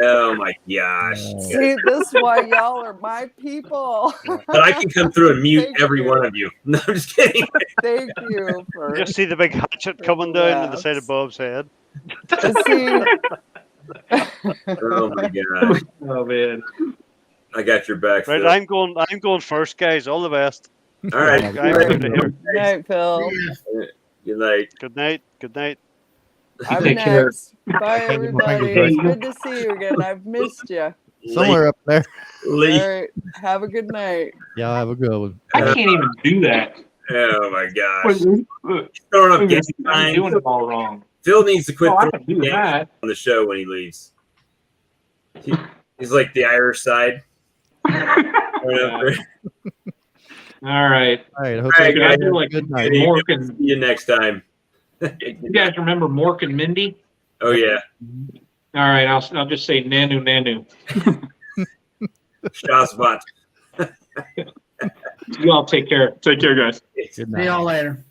Oh my gosh. See, this is why y'all are my people. But I can come through and mute Thank every you. one of you. No, I'm just kidding. Thank you for. Just see the big hatchet coming down on the side of Bob's head. See, Oh my gosh. Oh man. I got your back. Right, Phil. I'm going first, guys. All the best. All right. I'm out of here. good night, Phil. Good night. Good night. Good night. I'm Take care. next. Bye, everybody. It's good to see you again. I've missed you. Somewhere up there. Lee. All right. Have a good night. Y'all have a good one. I can't even do that. Oh my gosh. Look, Throwing up game I'm time. doing it all wrong. Phil needs to quit Oh, I throwing can do games that. on the show when he leaves. He's like the Irish side. Yeah. All right. All right. I hope All right, you Can I guys do have a like good night. Mork See and you next time. you guys remember Mork and Mindy? Oh yeah. All right, I'll just say Nanu Nanu. Shazbot. You all take care. take care, guys. Good See night. y'all later.